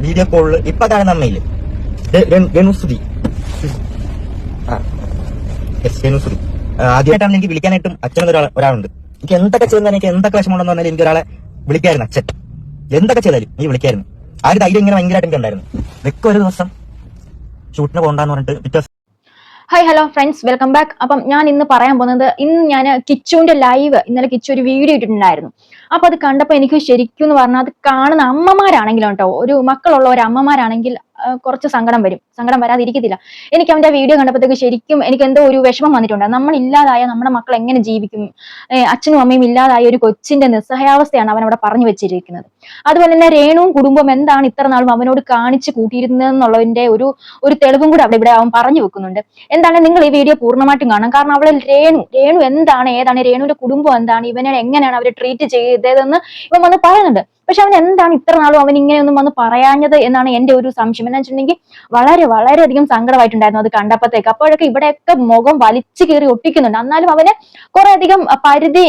Video കോളിൽ ഇപ്പൊ കാണുന്ന അമ്മയില് രേണുസുതി രേണുസുതി ആദ്യമായിട്ടാണ് എനിക്ക് വിളിക്കാനായിട്ടും അച്ഛനൊരു ഒരാളുണ്ട്. എനിക്ക് എന്തൊക്കെ ചെയ്താൽ എനിക്ക് എന്തൊക്കെ വിഷമമുണ്ടെന്ന് പറഞ്ഞാൽ എനിക്ക് ഒരാളെ വിളിക്കായിരുന്നു. അച്ഛൻ എന്തൊക്കെ ചെയ്താലും എനിക്ക് വിളിക്കായിരുന്നു. ആ ഒരു ധൈര്യം ഇങ്ങനെ ഭയങ്കരമായിട്ട് എനിക്ക് ഉണ്ടായിരുന്നു. വെക്ക ഒരു ദിവസം ഷൂട്ടിന് പോകണ്ടെന്ന് പറഞ്ഞിട്ട് പിറ്റേ hi hello friends, welcome back. അപ്പം ഞാൻ ഇന്ന് പറയാൻ പോകുന്നത്, ഇന്ന് ഞാൻ കിച്ചുവിന്റെ ലൈവ്, ഇന്നലെ കിച്ചു ഒരു വീഡിയോ ഇട്ടിട്ടുണ്ടായിരുന്നു. അപ്പൊ അത് കണ്ടപ്പോൾ എനിക്ക് ശരിക്കും എന്ന് പറഞ്ഞാൽ അത് കാണുന്ന അമ്മമാരാണെങ്കിലും കേട്ടോ, ഒരു മക്കളുള്ള ഒരു അമ്മമാരാണെങ്കിൽ കുറച്ച് സങ്കടം വരും. സങ്കടം വരാതിരിക്കത്തില്ല. എനിക്ക് അവന്റെ വീഡിയോ കണ്ടപ്പോഴത്തേക്ക് ശരിക്കും എനിക്ക് എന്തോ ഒരു വിഷമം വന്നിട്ടുണ്ട്. നമ്മൾ ഇല്ലാതായ നമ്മുടെ മക്കൾ എങ്ങനെ ജീവിക്കും? അച്ഛനും അമ്മയും ഇല്ലാതായ ഒരു കൊച്ചിന്റെ നിസ്സഹായാവസ്ഥയാണ് അവൻ അവിടെ പറഞ്ഞു വെച്ചിരിക്കുന്നത്. അതുപോലെ തന്നെ രേണുവും കുടുംബം എന്താണ് ഇത്ര നാളും അവനോട് കാണിച്ചു കൂട്ടിയിരുന്നതെന്നുള്ളതിന്റെ ഒരു തെളിവും കൂടെ ഇവിടെ അവൻ പറഞ്ഞു വെക്കുന്നുണ്ട്. എന്താണ്, നിങ്ങൾ ഈ വീഡിയോ പൂർണ്ണമായിട്ടും കാണാം. കാരണം അവളെ രേണു എന്താണ്, ഏതാണ്, രേണുവിന്റെ കുടുംബം എന്താണ്, ഇവനെ എങ്ങനെയാണ് അവർ ട്രീറ്റ് ചെയ്തതെന്ന് ഇവൻ വന്ന് പറയുന്നുണ്ട്. പക്ഷെ അവൻ എന്താണ് ഇത്ര നാളും അവൻ ഇങ്ങനെയൊന്നും വന്ന് പറയാഞ്ഞത് എന്നാണ് എന്റെ ഒരു സംശയം. എന്ന് വെച്ചിട്ടുണ്ടെങ്കിൽ വളരെയധികം സങ്കടമായിട്ടുണ്ടായിരുന്നു അത് കണ്ടപ്പോഴത്തേക്ക്. അപ്പോഴൊക്കെ ഇവിടെയൊക്കെ മുഖം വലിച്ചു കീറി ഒട്ടിക്കുന്നുണ്ട്. എന്നാലും അവന് കുറെ അധികം പരിധി,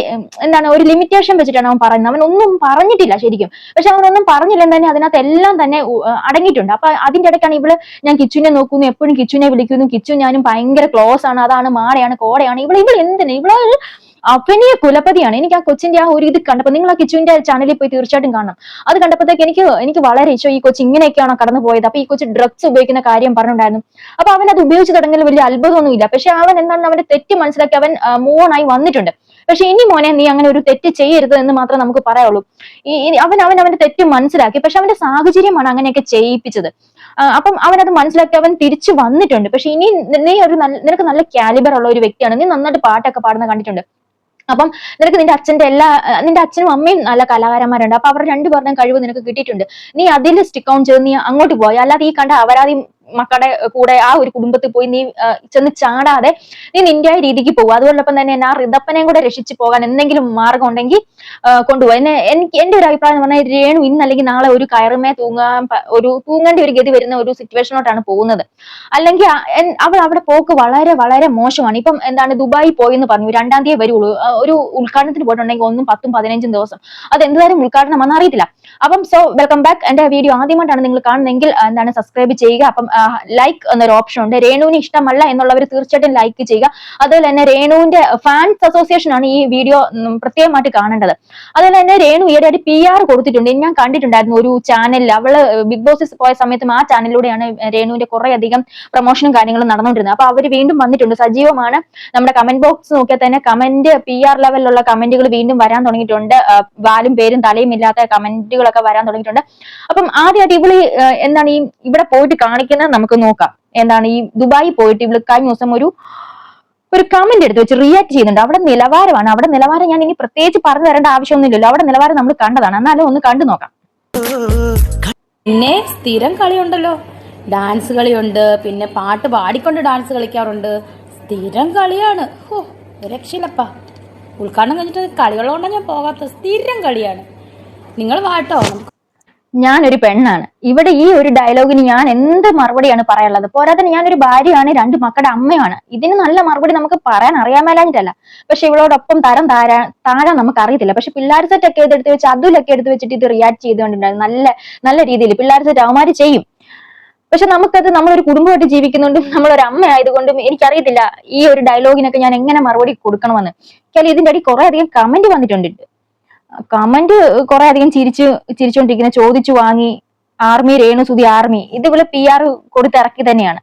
എന്താണ്, ഒരു ലിമിറ്റേഷൻ വെച്ചിട്ടാണ് അവൻ പറയുന്നത്. അവൻ ഒന്നും പറഞ്ഞിട്ടില്ല ശരിക്കും. പക്ഷെ അവനൊന്നും പറഞ്ഞില്ലെന്ന് തന്നെ അതിനകത്ത് എല്ലാം തന്നെ അടങ്ങിയിട്ടുണ്ട്. അപ്പൊ അതിന്റെ ഇടയ്ക്കാണ് ഇവള്, ഞാൻ കിച്ചുവിനെ നോക്കുന്നു, എപ്പോഴും കിച്ചുവിനെ വിളിക്കുന്നു, കിച്ചു ഞാനും ഭയങ്കര ക്ലോസ് ആണ്, അതാണ് മാടയാണ് കോടയാണ്. ഇവൾ എന്തിനാ, ഇവള് അഭിനയ കുലപതിയാണ്. എനിക്ക് ആ കൊച്ചിന്റെ ആ ഒരു ഇത് കണ്ടപ്പോൾ, നിങ്ങൾ ആ കിച്ചുവിന്റെ ചാനലിൽ പോയി തീർച്ചയായിട്ടും കാണണം. അത് കണ്ടപ്പോഴത്തേക്ക് എനിക്ക് വളരെ ഇഷ്ടം. ഈ കൊച്ചു ഇങ്ങനെയൊക്കെയാണോ കടന്നു പോയത്? അപ്പൊ ഈ കൊച്ചു ഡ്രഗ്സ് ഉപയോഗിക്കുന്ന കാര്യം പറഞ്ഞിട്ടുണ്ടായിരുന്നു. അപ്പൊ അവൻ അത് ഉപയോഗിച്ച് തുടങ്ങിയാൽ വലിയ അത്ഭുതമൊന്നുമില്ല. പക്ഷെ അവൻ എന്താണ്, അവന്റെ തെറ്റ് മനസ്സിലാക്കി അവൻ മൂവ് ഓൺ ആയി വന്നിട്ടുണ്ട്. പക്ഷെ ഇനി മോനെ, നീ അങ്ങനെ ഒരു തെറ്റ് ചെയ്യരുത് എന്ന് മാത്രമേ നമുക്ക് പറയാവുള്ളൂ. അവന്റെ തെറ്റ് മനസ്സിലാക്കി. പക്ഷെ അവന്റെ സാഹചര്യമാണ് അങ്ങനെയൊക്കെ ചെയ്യിപ്പിച്ചത്. അപ്പം അവനത് മനസ്സിലാക്കി അവൻ തിരിച്ചു വന്നിട്ടുണ്ട്. പക്ഷെ ഇനി നീ നിനക്ക് നല്ല കാലിബർ ഉള്ള ഒരു വ്യക്തിയാണ്. നീ നന്നായിട്ട് പാട്ടൊക്കെ പാടുന്ന കണ്ടിട്ടുണ്ട്. അപ്പം നിനക്ക് നിന്റെ അച്ഛനും അമ്മയും നല്ല കലാകാരന്മാരുണ്ട്. അപ്പൊ അവർ രണ്ടുപേരുടെയും കഴിവ് നിനക്ക് കിട്ടിയിട്ടുണ്ട്. നീ അതിൽ സ്റ്റിക്ക് ഓൺ ചെയ്ത് നീ അങ്ങോട്ട് പോയി. അല്ലാതെ ഈ കണ്ട അപരാധി മക്കളുടെ കൂടെ ആ ഒരു കുടുംബത്തിൽ പോയി നീ ചെന്ന് ചാടാതെ നീ നിന്റെ രീതിക്ക് പോകും. അതുകൊണ്ടൊപ്പം തന്നെ ആ ഋതപ്പനെയും കൂടെ രക്ഷിച്ചു പോകാൻ എന്തെങ്കിലും മാർഗം ഉണ്ടെങ്കിൽ കൊണ്ടുപോകും. എന്റെ ഒരു അഭിപ്രായം എന്ന് പറഞ്ഞാൽ, രേണു ഇന്നല്ലെങ്കിൽ നാളെ ഒരു കയറുമേ തൂങ്ങേണ്ട ഒരു ഗതി വരുന്ന ഒരു സിറ്റുവേഷനോട്ടാണ് പോകുന്നത്. അല്ലെങ്കിൽ അവൾ അവിടെ പോക്ക് വളരെ മോശമാണ്. ഇപ്പം എന്താണ്, ദുബായി പോയി എന്ന് പറഞ്ഞു, 2-ാം തീയതി വരുള്ളൂ. ഒരു ഉദ്ഘാടനത്തിന് പോയിട്ടുണ്ടെങ്കിൽ 1, 10, 15 ദിവസം. അത് എന്തായാലും ഉദ്ഘാടനമാണെന്ന് അറിയത്തില്ല. അപ്പം വെൽക്കം ബാക്ക്. എന്റെ വീഡിയോ ആദ്യമായിട്ടാണ് നിങ്ങൾ കാണുന്നതെങ്കിൽ എന്താണ്, സബ്സ്ക്രൈബ് ചെയ്യുക. അപ്പം ലൈക്ക് എന്നൊരു ഓപ്ഷൻ ഉണ്ട്. രേണുവിന് ഇഷ്ടമല്ല എന്നുള്ളവർ തീർച്ചയായിട്ടും ലൈക്ക് ചെയ്യുക. അതുപോലെ തന്നെ രേണുവിന്റെ ഫാൻസ് അസോസിയേഷൻ ആണ് ഈ വീഡിയോ പ്രത്യേകമായിട്ട് കാണേണ്ടത്. അതുപോലെ തന്നെ രേണു ഈയിടെയായിട്ട് PR കൊടുത്തിട്ടുണ്ട്. ഞാൻ കണ്ടിട്ടുണ്ടായിരുന്നു ഒരു ചാനലിൽ. അവള് ബിഗ് ബോസിൽ പോയ സമയത്തും ആ ചാനലിലൂടെയാണ് രേണുവിന്റെ കുറെ അധികം പ്രൊമോഷനും കാര്യങ്ങളും നടന്നുകൊണ്ടിരുന്നത്. അപ്പൊ അവര് വീണ്ടും വന്നിട്ടുണ്ട്, സജീവമാണ്. നമ്മുടെ കമന്റ് ബോക്സ് നോക്കിയാൽ തന്നെ കമന്റ്, PR ലെവലിലുള്ള കമന്റുകൾ വീണ്ടും വരാൻ തുടങ്ങിയിട്ടുണ്ട്. വാലും പേരും തലയും ഇല്ലാത്ത കമന്റുകളൊക്കെ വരാൻ തുടങ്ങിയിട്ടുണ്ട്. അപ്പം ആദ്യമായിട്ട് ഇവള് എന്താണ് ഇവിടെ പോയിട്ട് കാണിക്കുന്നത് നമുക്ക് നോക്കാം. എന്താണ്, ഈ ദുബായി പോയിട്ട് ഇവള് കഴിഞ്ഞ ദിവസം ഒരു കമന്റ് എടുത്ത് വെച്ച് റിയാക്ട് ചെയ്യുന്നുണ്ട്. അവിടെ നിലവാരം ഞാൻ ഇനി പ്രത്യേകിച്ച് പറഞ്ഞു തരേണ്ട ആവശ്യമൊന്നുമില്ലല്ലോ. അവിടെ നിലവാരം നമ്മൾ കണ്ടതാണ്. എന്നാലും ഒന്ന് കണ്ടു നോക്കാം. പിന്നെ സ്ഥിരം കളിയുണ്ടല്ലോ, ഡാൻസ് കളിയുണ്ട്, പിന്നെ പാട്ട് പാടിക്കൊണ്ട് ഡാൻസ് കളിക്കാറുണ്ട്. സ്ഥിരം കളിയാണ്. രക്ഷയില്ലപ്പാ. ഉദ്ഘാടനം കഴിഞ്ഞിട്ട് കളികളുകൊണ്ടാണ് ഞാൻ പോകാത്ത. സ്ഥിരം കളിയാണ്. നിങ്ങൾ വാട്ടോ. ഞാനൊരു പെണ്ണാണ്. ഇവിടെ ഈ ഒരു ഡയലോഗിന് ഞാൻ എന്ത് മറുപടിയാണ് പറയാനുള്ളത്? പോരാതെ ഞാനൊരു ഭാര്യയാണ്, 2 മക്കളുടെ അമ്മയാണ്. ഇതിന് നല്ല മറുപടി നമുക്ക് പറയാൻ അറിയാമേലാഞ്ഞിട്ടല്ല. പക്ഷെ ഇവളോടൊപ്പം താഴാൻ നമുക്ക് അറിയത്തില്ല. പക്ഷെ പിള്ളേർ സെറ്റ് ഒക്കെ എടുത്ത് വെച്ച്, അതിലൊക്കെ എടുത്ത് വെച്ചിട്ട് ഇത് റിയാക്ട് ചെയ്തുകൊണ്ടിട്ടുണ്ടായിരുന്നു. നല്ല രീതിയിൽ പിള്ളേർ സെറ്റ് അവന്മാര് ചെയ്യും. പക്ഷെ നമുക്കത്, നമ്മളൊരു കുടുംബമായിട്ട് ജീവിക്കുന്നുണ്ടും നമ്മളൊരു അമ്മ ആയതുകൊണ്ടും എനിക്കറിയത്തില്ല ഈ ഒരു ഡയലോഗിനൊക്കെ ഞാൻ എങ്ങനെ മറുപടി കൊടുക്കണമെന്ന്. ഇതിന്റെ അടി കുറെ അധികം കമന്റ് വന്നിട്ടുണ്ട്. കമന്റ് കുറെ അധികം ചിരിച്ചോണ്ടിരിക്കുന്ന, ചോദിച്ചു വാങ്ങി, ആർമി, രേണുസുതി ആർമി. ഇത് ഇവള് PR കൊടുത്തിറക്കി തന്നെയാണ്.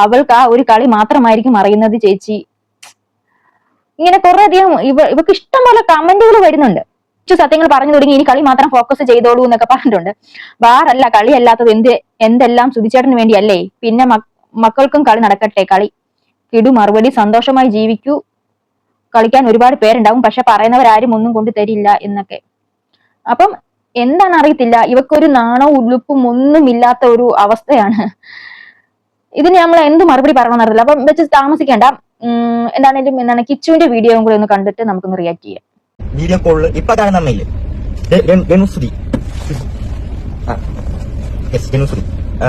അവൾക്ക് ആ ഒരു കളി മാത്രമായിരിക്കും അറിയുന്നത് ചേച്ചി. ഇങ്ങനെ കുറെ അധികം ഇവക്ക് ഇഷ്ടം പോലെ കമന്റുകൾ വരുന്നുണ്ട്. സത്യങ്ങൾ പറഞ്ഞു തുടങ്ങി, ഇനി കളി മാത്രം ഫോക്കസ് ചെയ്തോളൂ എന്നൊക്കെ പറഞ്ഞിട്ടുണ്ട്. ബാറല്ല, കളി അല്ലാത്തത് എന്തെല്ലാം സുധിച്ചേട്ടന് വേണ്ടിയല്ലേ? പിന്നെ മക്കൾക്കും കളി നടക്കട്ടെ. കളി കിടു മറുപടി, സന്തോഷമായി ജീവിക്കൂ, കളിക്കാൻ ഒരുപാട് പേരുണ്ടാവും, പക്ഷെ പറയുന്നവരാരും ഒന്നും കൊണ്ട് തരില്ല എന്നൊക്കെ. അപ്പം എന്താണ് അറിയത്തില്ല, ഇവക്കൊരു നാണവും ഉളുപ്പും ഒന്നും ഇല്ലാത്ത ഒരു അവസ്ഥയാണ്. ഇതിന് നമ്മൾ എന്ത് മറുപടി പറയണമെന്ന് അറിയില്ല. അപ്പം വെച്ച് താമസിക്കേണ്ട. എന്താണ് കിച്ചുവിന്റെ വീഡിയോയും കൂടെ ഒന്ന് കണ്ടിട്ട് നമുക്കൊന്ന് റിയാക്ട് ചെയ്യാം. വീഡിയോ കോളിൽ ഇപ്പൊ കാണുന്ന അമ്മയില് രേണുസുതി രേണുസുതി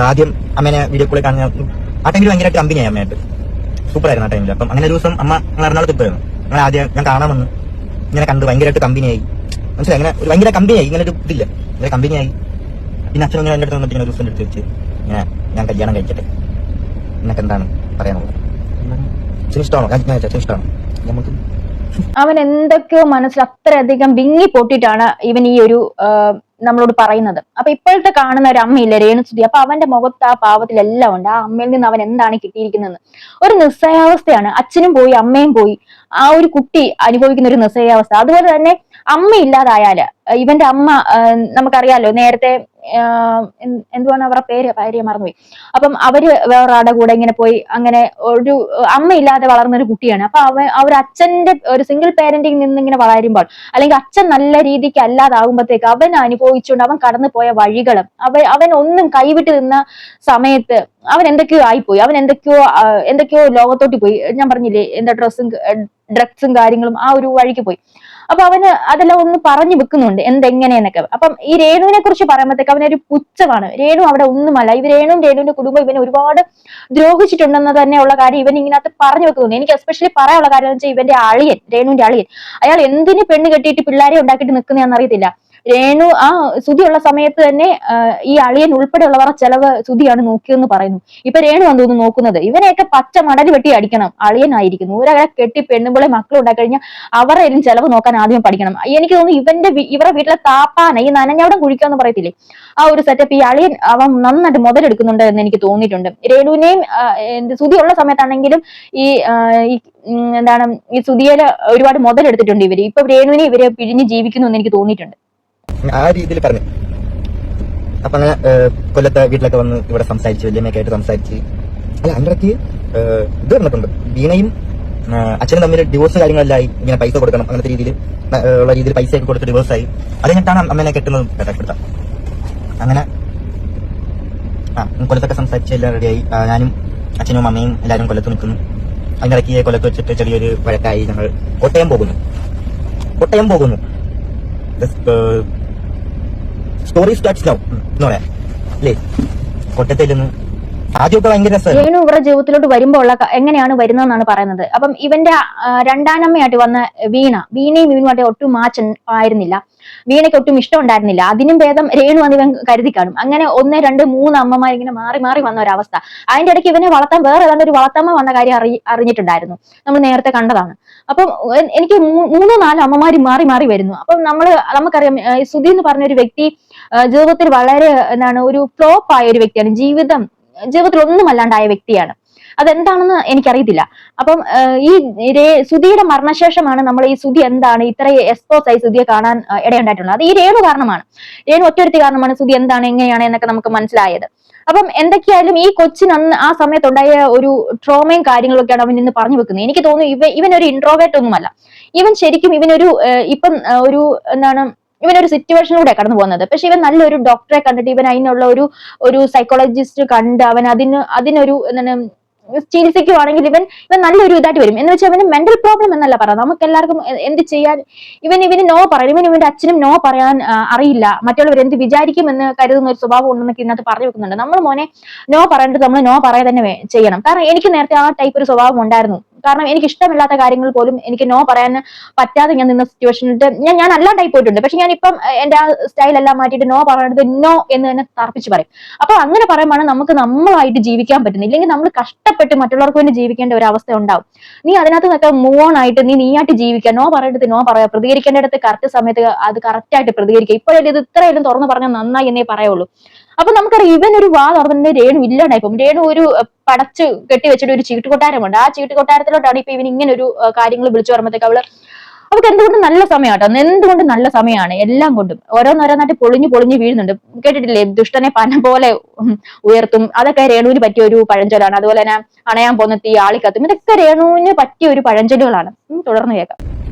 ആദ്യം അമ്മേനെ വീഡിയോ കോളിൽ കാണുന്ന ആ ടൈമിൽ ഭയങ്കരമായിട്ട് കമ്പനിയായി അമ്മയായിട്ട്. സൂപ്പർ ആയിരുന്നു ആ ടൈമിൽ. അപ്പം അങ്ങനെ ഒരു ദിവസം അമ്മ ഞങ്ങൾ എറണാകുളത്ത് പോയിരുന്നു. അങ്ങനെ ആദ്യം ഞാൻ കാണാമെന്ന് ഇങ്ങനെ കണ്ട് ഭയങ്കരമായിട്ട് കമ്പനിയായി. മനസ്സിലായി, അങ്ങനെ ഒരു ഭയങ്കര കമ്പനിയായി. ഇങ്ങനെ ഒരു ഇതില്ല, ഇങ്ങനെ കമ്പനിയായി. പിന്നെ അച്ഛനും ഇങ്ങനെ എൻ്റെ അടുത്ത് വന്നിട്ട് ഇങ്ങനെ ഒരു ദിവസം എടുത്ത് വെച്ച് ഇങ്ങനെ ഞാൻ കല്യാണം കഴിക്കട്ടെ എന്നൊക്കെ എന്താണ് പറയാനുള്ളത്? അച്ഛന് ഇഷ്ടമാണോ? ഞാൻ അച്ഛന് ഇഷ്ടമാണോ? നമുക്ക് അവൻ എന്തൊക്കെയോ മനസ്സിൽ അത്രയധികം വിങ്ങി പൊട്ടിയിട്ടാണ് ഇവൻ ഈ ഒരു നമ്മളോട് പറയുന്നത്. അപ്പൊ ഇപ്പോഴത്തെ കാണുന്ന ഒരു അമ്മയില്ലേ രേണുസുതി, അപ്പൊ അവന്റെ മുഖത്ത് ആ പാവത്തിലെല്ലാം ഉണ്ട്. ആ അമ്മയിൽ നിന്ന് അവൻ എന്താണ് കിട്ടിയിരിക്കുന്നത്? ഒരു നിസ്സഹായാവസ്ഥയാണ്. അച്ഛനും പോയി അമ്മയും പോയി, ആ ഒരു കുട്ടി അനുഭവിക്കുന്ന ഒരു നിസ്സഹായാവസ്ഥ. അതുപോലെ തന്നെ അമ്മ ഇല്ലാതായാല്, ഇവന്റെ അമ്മ നമുക്കറിയാലോ നേരത്തെ എന്തുവാണ് അവരുടെ പേര് മറന്നുപോയി. അപ്പം അവര് വേറൊരാളുടെ കൂടെ ഇങ്ങനെ പോയി, അങ്ങനെ ഒരു അമ്മ ഇല്ലാതെ വളർന്ന ഒരു കുട്ടിയാണ്. അപ്പൊ അവർ അച്ഛന്റെ ഒരു സിംഗിൾ പേരന്റിൽ നിന്ന് ഇങ്ങനെ വളരുമ്പോൾ, അല്ലെങ്കിൽ അച്ഛൻ നല്ല രീതിക്ക് അല്ലാതാകുമ്പോഴത്തേക്ക് അവൻ അനുഭവിച്ചുകൊണ്ട് അവൻ കടന്നു പോയ വഴികളും അവൻ ഒന്നും കൈവിട്ട് നിന്ന സമയത്ത് അവൻ എന്തൊക്കെയോ ആയിപ്പോയി. അവൻ എന്തൊക്കെയോ ലോകത്തോട്ട് പോയി. ഞാൻ പറഞ്ഞില്ലേ, എന്താ ഡ്രഗ്സും കാര്യങ്ങളും ആ ഒരു വഴിക്ക് പോയി. അപ്പൊ അവന് അതെല്ലാം ഒന്ന് പറഞ്ഞു വെക്കുന്നുണ്ട് എന്തെങ്ങനെയെന്നൊക്കെ. അപ്പം ഈ രേണുവിനെ കുറിച്ച് പറയുമ്പോഴത്തേക്ക് അവനൊരു പുച്ഛമാണ്. രേണു അവിടെ ഒന്നുമല്ല. രേണുവിന്റെ കുടുംബം ഇവനെ ഒരുപാട് ദ്രോഹിച്ചിട്ടുണ്ടെന്ന് തന്നെയുള്ള കാര്യം ഇവൻ ഇങ്ങനകത്ത് പറഞ്ഞു വെക്കുന്നുണ്ട്. എനിക്ക് എസ്പെഷ്യലി പറയാനുള്ള കാര്യം എന്ന് വെച്ചാൽ ഇവന്റെ അളിയൻ, രേണുവിന്റെ അളിയൻ, അയാൾ എന്തിന് പെണ്ണ് കെട്ടിയിട്ട് പിള്ളേരെ ഉണ്ടാക്കിയിട്ട് നിൽക്കുന്നതെന്ന് അറിയത്തില്ല. രേണു ആ സുധിയുള്ള സമയത്ത് തന്നെ ഈ അളിയൻ ഉൾപ്പെടെയുള്ളവരുടെ ചെലവ് സുധിയാണ് നോക്കിയെന്ന് പറയുന്നു. ഇപ്പൊ രേണു എന്തോന്ന് നോക്കുന്നത്? ഇവനെയൊക്കെ പച്ച മടൽ വെട്ടി അടിക്കണം. അളിയനായിരിക്കുന്നു. ഒരാളെ കെട്ടി പെണ്ണുമ്പോളെ മക്കൾ ഉണ്ടാക്കി കഴിഞ്ഞാൽ അവരുടെ ചെലവ് നോക്കാൻ ആദ്യം പഠിക്കണം. എനിക്ക് തോന്നുന്നു ഇവരുടെ വീട്ടിലെ താപ്പാന ഈ നനഞ്ഞവിടെ കുഴിക്കാന്ന് പറയത്തില്ലേ, ആ ഒരു സെറ്റപ്പ് ഈ അളിയൻ അവൻ നന്നായിട്ട് മുതലെടുക്കുന്നുണ്ട് എന്ന് എനിക്ക് തോന്നിയിട്ടുണ്ട്. രേണുവിനെയും സുധിയുള്ള സമയത്താണെങ്കിലും ഈ എന്താണ് ഈ സുധിയില് ഒരുപാട് മുതലെടുത്തിട്ടുണ്ട് ഇവര്. ഇപ്പൊ രേണുവിനെ ഇവരെ പിഴിഞ്ഞ് ജീവിക്കുന്നു എന്ന് എനിക്ക് തോന്നിയിട്ടുണ്ട്. ആ രീതിയിൽ പറഞ്ഞു. അപ്പൊ അങ്ങനെ കൊല്ലത്തെ വീട്ടിലൊക്കെ വന്ന് ഇവിടെ സംസാരിച്ച്, വല്യമ്മയൊക്കെ ആയിട്ട് സംസാരിച്ച്, അല്ല അതിൻ്റെ ഇടയ്ക്ക് ഇത് വന്നിട്ടുണ്ട്. വീണയും അച്ഛനും തമ്മിൽ ഡിവോഴ്സ് കാര്യങ്ങളെല്ലാം ഇങ്ങനെ പൈസ കൊടുക്കണം അങ്ങനത്തെ രീതിയിൽ ഉള്ള രീതിയിൽ പൈസയൊക്കെ കൊടുത്ത് ഡിവോഴ്സായി. അത് കഴിഞ്ഞിട്ടാണ് അമ്മേനെ കെട്ടുന്നത് കേട്ടപ്പെടുത്താം. അങ്ങനെ കൊല്ലത്തൊക്കെ സംസാരിച്ച് എല്ലാം റെഡിയായി. ഞാനും അച്ഛനും അമ്മയും എല്ലാവരും കൊല്ലത്ത് നിൽക്കുന്നു. അതിൻ്റെ ഇടയ്ക്ക് കൊല്ലത്ത് വെച്ചിട്ട് ചെറിയൊരു വഴക്കായി. ഞങ്ങൾ കോട്ടയം പോകുന്നു. സ്റ്റോറി സ്റ്റാർട്ട്സ് നൗ എന്ന് പറയാം അല്ലേ? കോട്ടയത്തിൽ നിന്ന് ആദ്യമൊക്കെ ഭയങ്കര രേണു ഇവരുടെ ജീവിതത്തിലോട്ട് വരുമ്പോൾ ഉള്ള എങ്ങനെയാണ് വരുന്നതെന്നാണ് പറയുന്നത്. അപ്പം ഇവന്റെ രണ്ടാനമ്മയായിട്ട് വന്ന വീണയും ഇവനുമായിട്ട് ഒട്ടും മാച്ച് ആയിരുന്നില്ല. വീണയ്ക്ക് ഒട്ടും ഇഷ്ടം ഉണ്ടായിരുന്നില്ല. അതിനും ഭേദം രേണു എന്ന് ഇവൻ കരുതി കാണും. അങ്ങനെ 1, 2, 3 അമ്മമാർ ഇങ്ങനെ മാറി മാറി വന്ന ഒരവസ്ഥ. അതിന്റെ ഇടയ്ക്ക് ഇവനെ വളർത്താൻ വേറെ ഏതാണ്ട് ഒരു വളർത്തമ്മ വന്ന കാര്യം അറിഞ്ഞിട്ടുണ്ടായിരുന്നു. നമ്മൾ നേരത്തെ കണ്ടതാണ്. അപ്പം എനിക്ക് 3, 4 അമ്മമാര് മാറി മാറി വരുന്നു. അപ്പം നമുക്കറിയാം സുധി എന്ന് പറഞ്ഞൊരു വ്യക്തി ജീവിതത്തിൽ വളരെ ഒരു ഫ്ലോപ്പ് ആയ ഒരു വ്യക്തിയാണ്. ജീവിതത്തിൽ ഒന്നും അല്ലാണ്ടായ വ്യക്തിയാണ്. അതെന്താണെന്ന് എനിക്കറിയത്തില്ല. അപ്പം ഈ സുധിയുടെ മരണശേഷമാണ് നമ്മൾ ഈ സുധി എന്താണ് ഇത്ര എക്സ്പോസ് ആയി സുധിയെ കാണാൻ ഇടയുണ്ടായിട്ടുള്ളത്. അത് ഈ രേണു കാരണമാണ്. രേണു ഒറ്റൊരുത്തി കാരണമാണ് സുധി എന്താണ് എങ്ങനെയാണ് എന്നൊക്കെ നമുക്ക് മനസ്സിലായത്. അപ്പം എന്തൊക്കെയായാലും ഈ കൊച്ചിന് അന്ന് ആ സമയത്തുണ്ടായ ഒരു ട്രോമയും കാര്യങ്ങളൊക്കെയാണ് അവൻ ഇന്ന് പറഞ്ഞു വെക്കുന്നത്. എനിക്ക് തോന്നുന്നു ഇവനൊരു ഇൻട്രോവേർട്ട് ഒന്നുമല്ല. ഇവൻ ശരിക്കും ഇവനൊരു സിറ്റുവേഷനിലൂടെ കടന്നു പോകുന്നത്. പക്ഷെ ഇവൻ നല്ലൊരു ഡോക്ടറെ കണ്ടിട്ട് ഇവൻ അതിനുള്ള ഒരു സൈക്കോളജിസ്റ്റ് കണ്ട് അവൻ അതിനൊരു ചികിത്സിക്കുവാണെങ്കിൽ ഇവൻ നല്ലൊരു ഇതായിട്ട് വരും. എന്ന് വെച്ചാൽ അവന് മെന്റൽ പ്രോബ്ലം എന്നല്ല പറയാം. നമുക്ക് എല്ലാവർക്കും എന്ത് ചെയ്യാൻ ഇവന് നോ പറയാം. ഇവന്റെ അച്ഛനും നോ പറയാൻ അറിയില്ല. മറ്റുള്ളവർ എന്ത് വിചാരിക്കും എന്ന് കരുതുന്ന ഒരു സ്വഭാവം ഉണ്ടെന്നൊക്കെ ഇതിനകത്ത് പറഞ്ഞു വെക്കുന്നുണ്ട്. നമ്മൾ മോനെ നോ പറയേണ്ടത് നമ്മൾ നോ പറയാൻ തന്നെ ചെയ്യണം. കാരണം എനിക്ക് നേരത്തെ ആ ടൈപ്പ് ഒരു സ്വഭാവം ഉണ്ടായിരുന്നു. കാരണം എനിക്ക് ഇഷ്ടമില്ലാത്ത കാര്യങ്ങൾ പോലും എനിക്ക് നോ പറയാൻ പറ്റാതെ ഞാൻ നിന്ന സിറ്റുവേഷനിൽ ഞാൻ അല്ലാണ്ടായി പോയിട്ടുണ്ട്. പക്ഷെ ഞാൻ ഇപ്പം എന്റെ ആ സ്റ്റൈൽ എല്ലാം മാറ്റിയിട്ട് നോ പറയേണ്ടത് നോ എന്ന് തന്നെ തർപ്പിച്ച് പറയും. അപ്പൊ അങ്ങനെ പറയുമ്പോഴാണ് നമുക്ക് നമ്മളായിട്ട് ജീവിക്കാൻ പറ്റുന്നത്. ഇല്ലെങ്കിൽ നമ്മൾ കഷ്ടപ്പെട്ട് മറ്റുള്ളവർക്ക് വേണ്ടി ജീവിക്കേണ്ട ഒരു അവസ്ഥ ഉണ്ടാവും. നീ അതിനകത്ത് നിന്നൊക്കെ മൂവ് ഓൺ ആയിട്ട് നീയായിട്ട് ജീവിക്കുക. നോ പറയേണ്ടത് നോ പറയാ. പ്രതികരിക്കേണ്ടിടത്ത് കറക്റ്റ് സമയത്ത് അത് കറക്റ്റ് ആയിട്ട് പ്രതികരിക്കുക. ഇപ്പോഴല്ലേ ഇത് ഇത്രയായാലും തുറന്നു പറഞ്ഞാൽ നന്നായി എന്നേ പറയുള്ളൂ. അപ്പൊ നമുക്കറിയാം ഇവനൊരു തുറന്നിട്ട് രേണു ഇല്ലാണ്ടായിപ്പം. രേണു ഒരു പടച്ച് കെട്ടിവെച്ചിട്ട് ഒരു ചീട്ടുകൊട്ടാരമുണ്ട്. ആ ചീട്ടുകൊട്ടാരത്തിലോട്ടാണ് ഇപ്പൊ ഇവൻ ഇങ്ങനെ ഒരു കാര്യങ്ങൾ വിളിച്ചു പറയുമ്പോഴത്തേക്ക് അവർക്ക് എന്തുകൊണ്ട് നല്ല സമയമാട്ടോ. എന്തുകൊണ്ട് നല്ല സമയമാണ് എല്ലാം കൊണ്ടും. ഓരോന്നോരോന്നായിട്ട് പൊളിഞ്ഞു വീഴുന്നുണ്ട്. കേട്ടിട്ടില്ലേ, ദുഷ്ടനെ പന പോലെ ഉയർത്തും. അതൊക്കെ രേണുവിന് പറ്റിയ ഒരു പഴഞ്ചൊല്ലാണ്. അതുപോലെ തന്നെ അണയാൻ പോകുന്ന തീ ആളിക്കത്തും. ഇതൊക്കെ രേണുവിന് പറ്റിയ ഒരു പഴഞ്ചൊല്ലുകളാണ്. തുടർന്ന് കേൾക്കാം.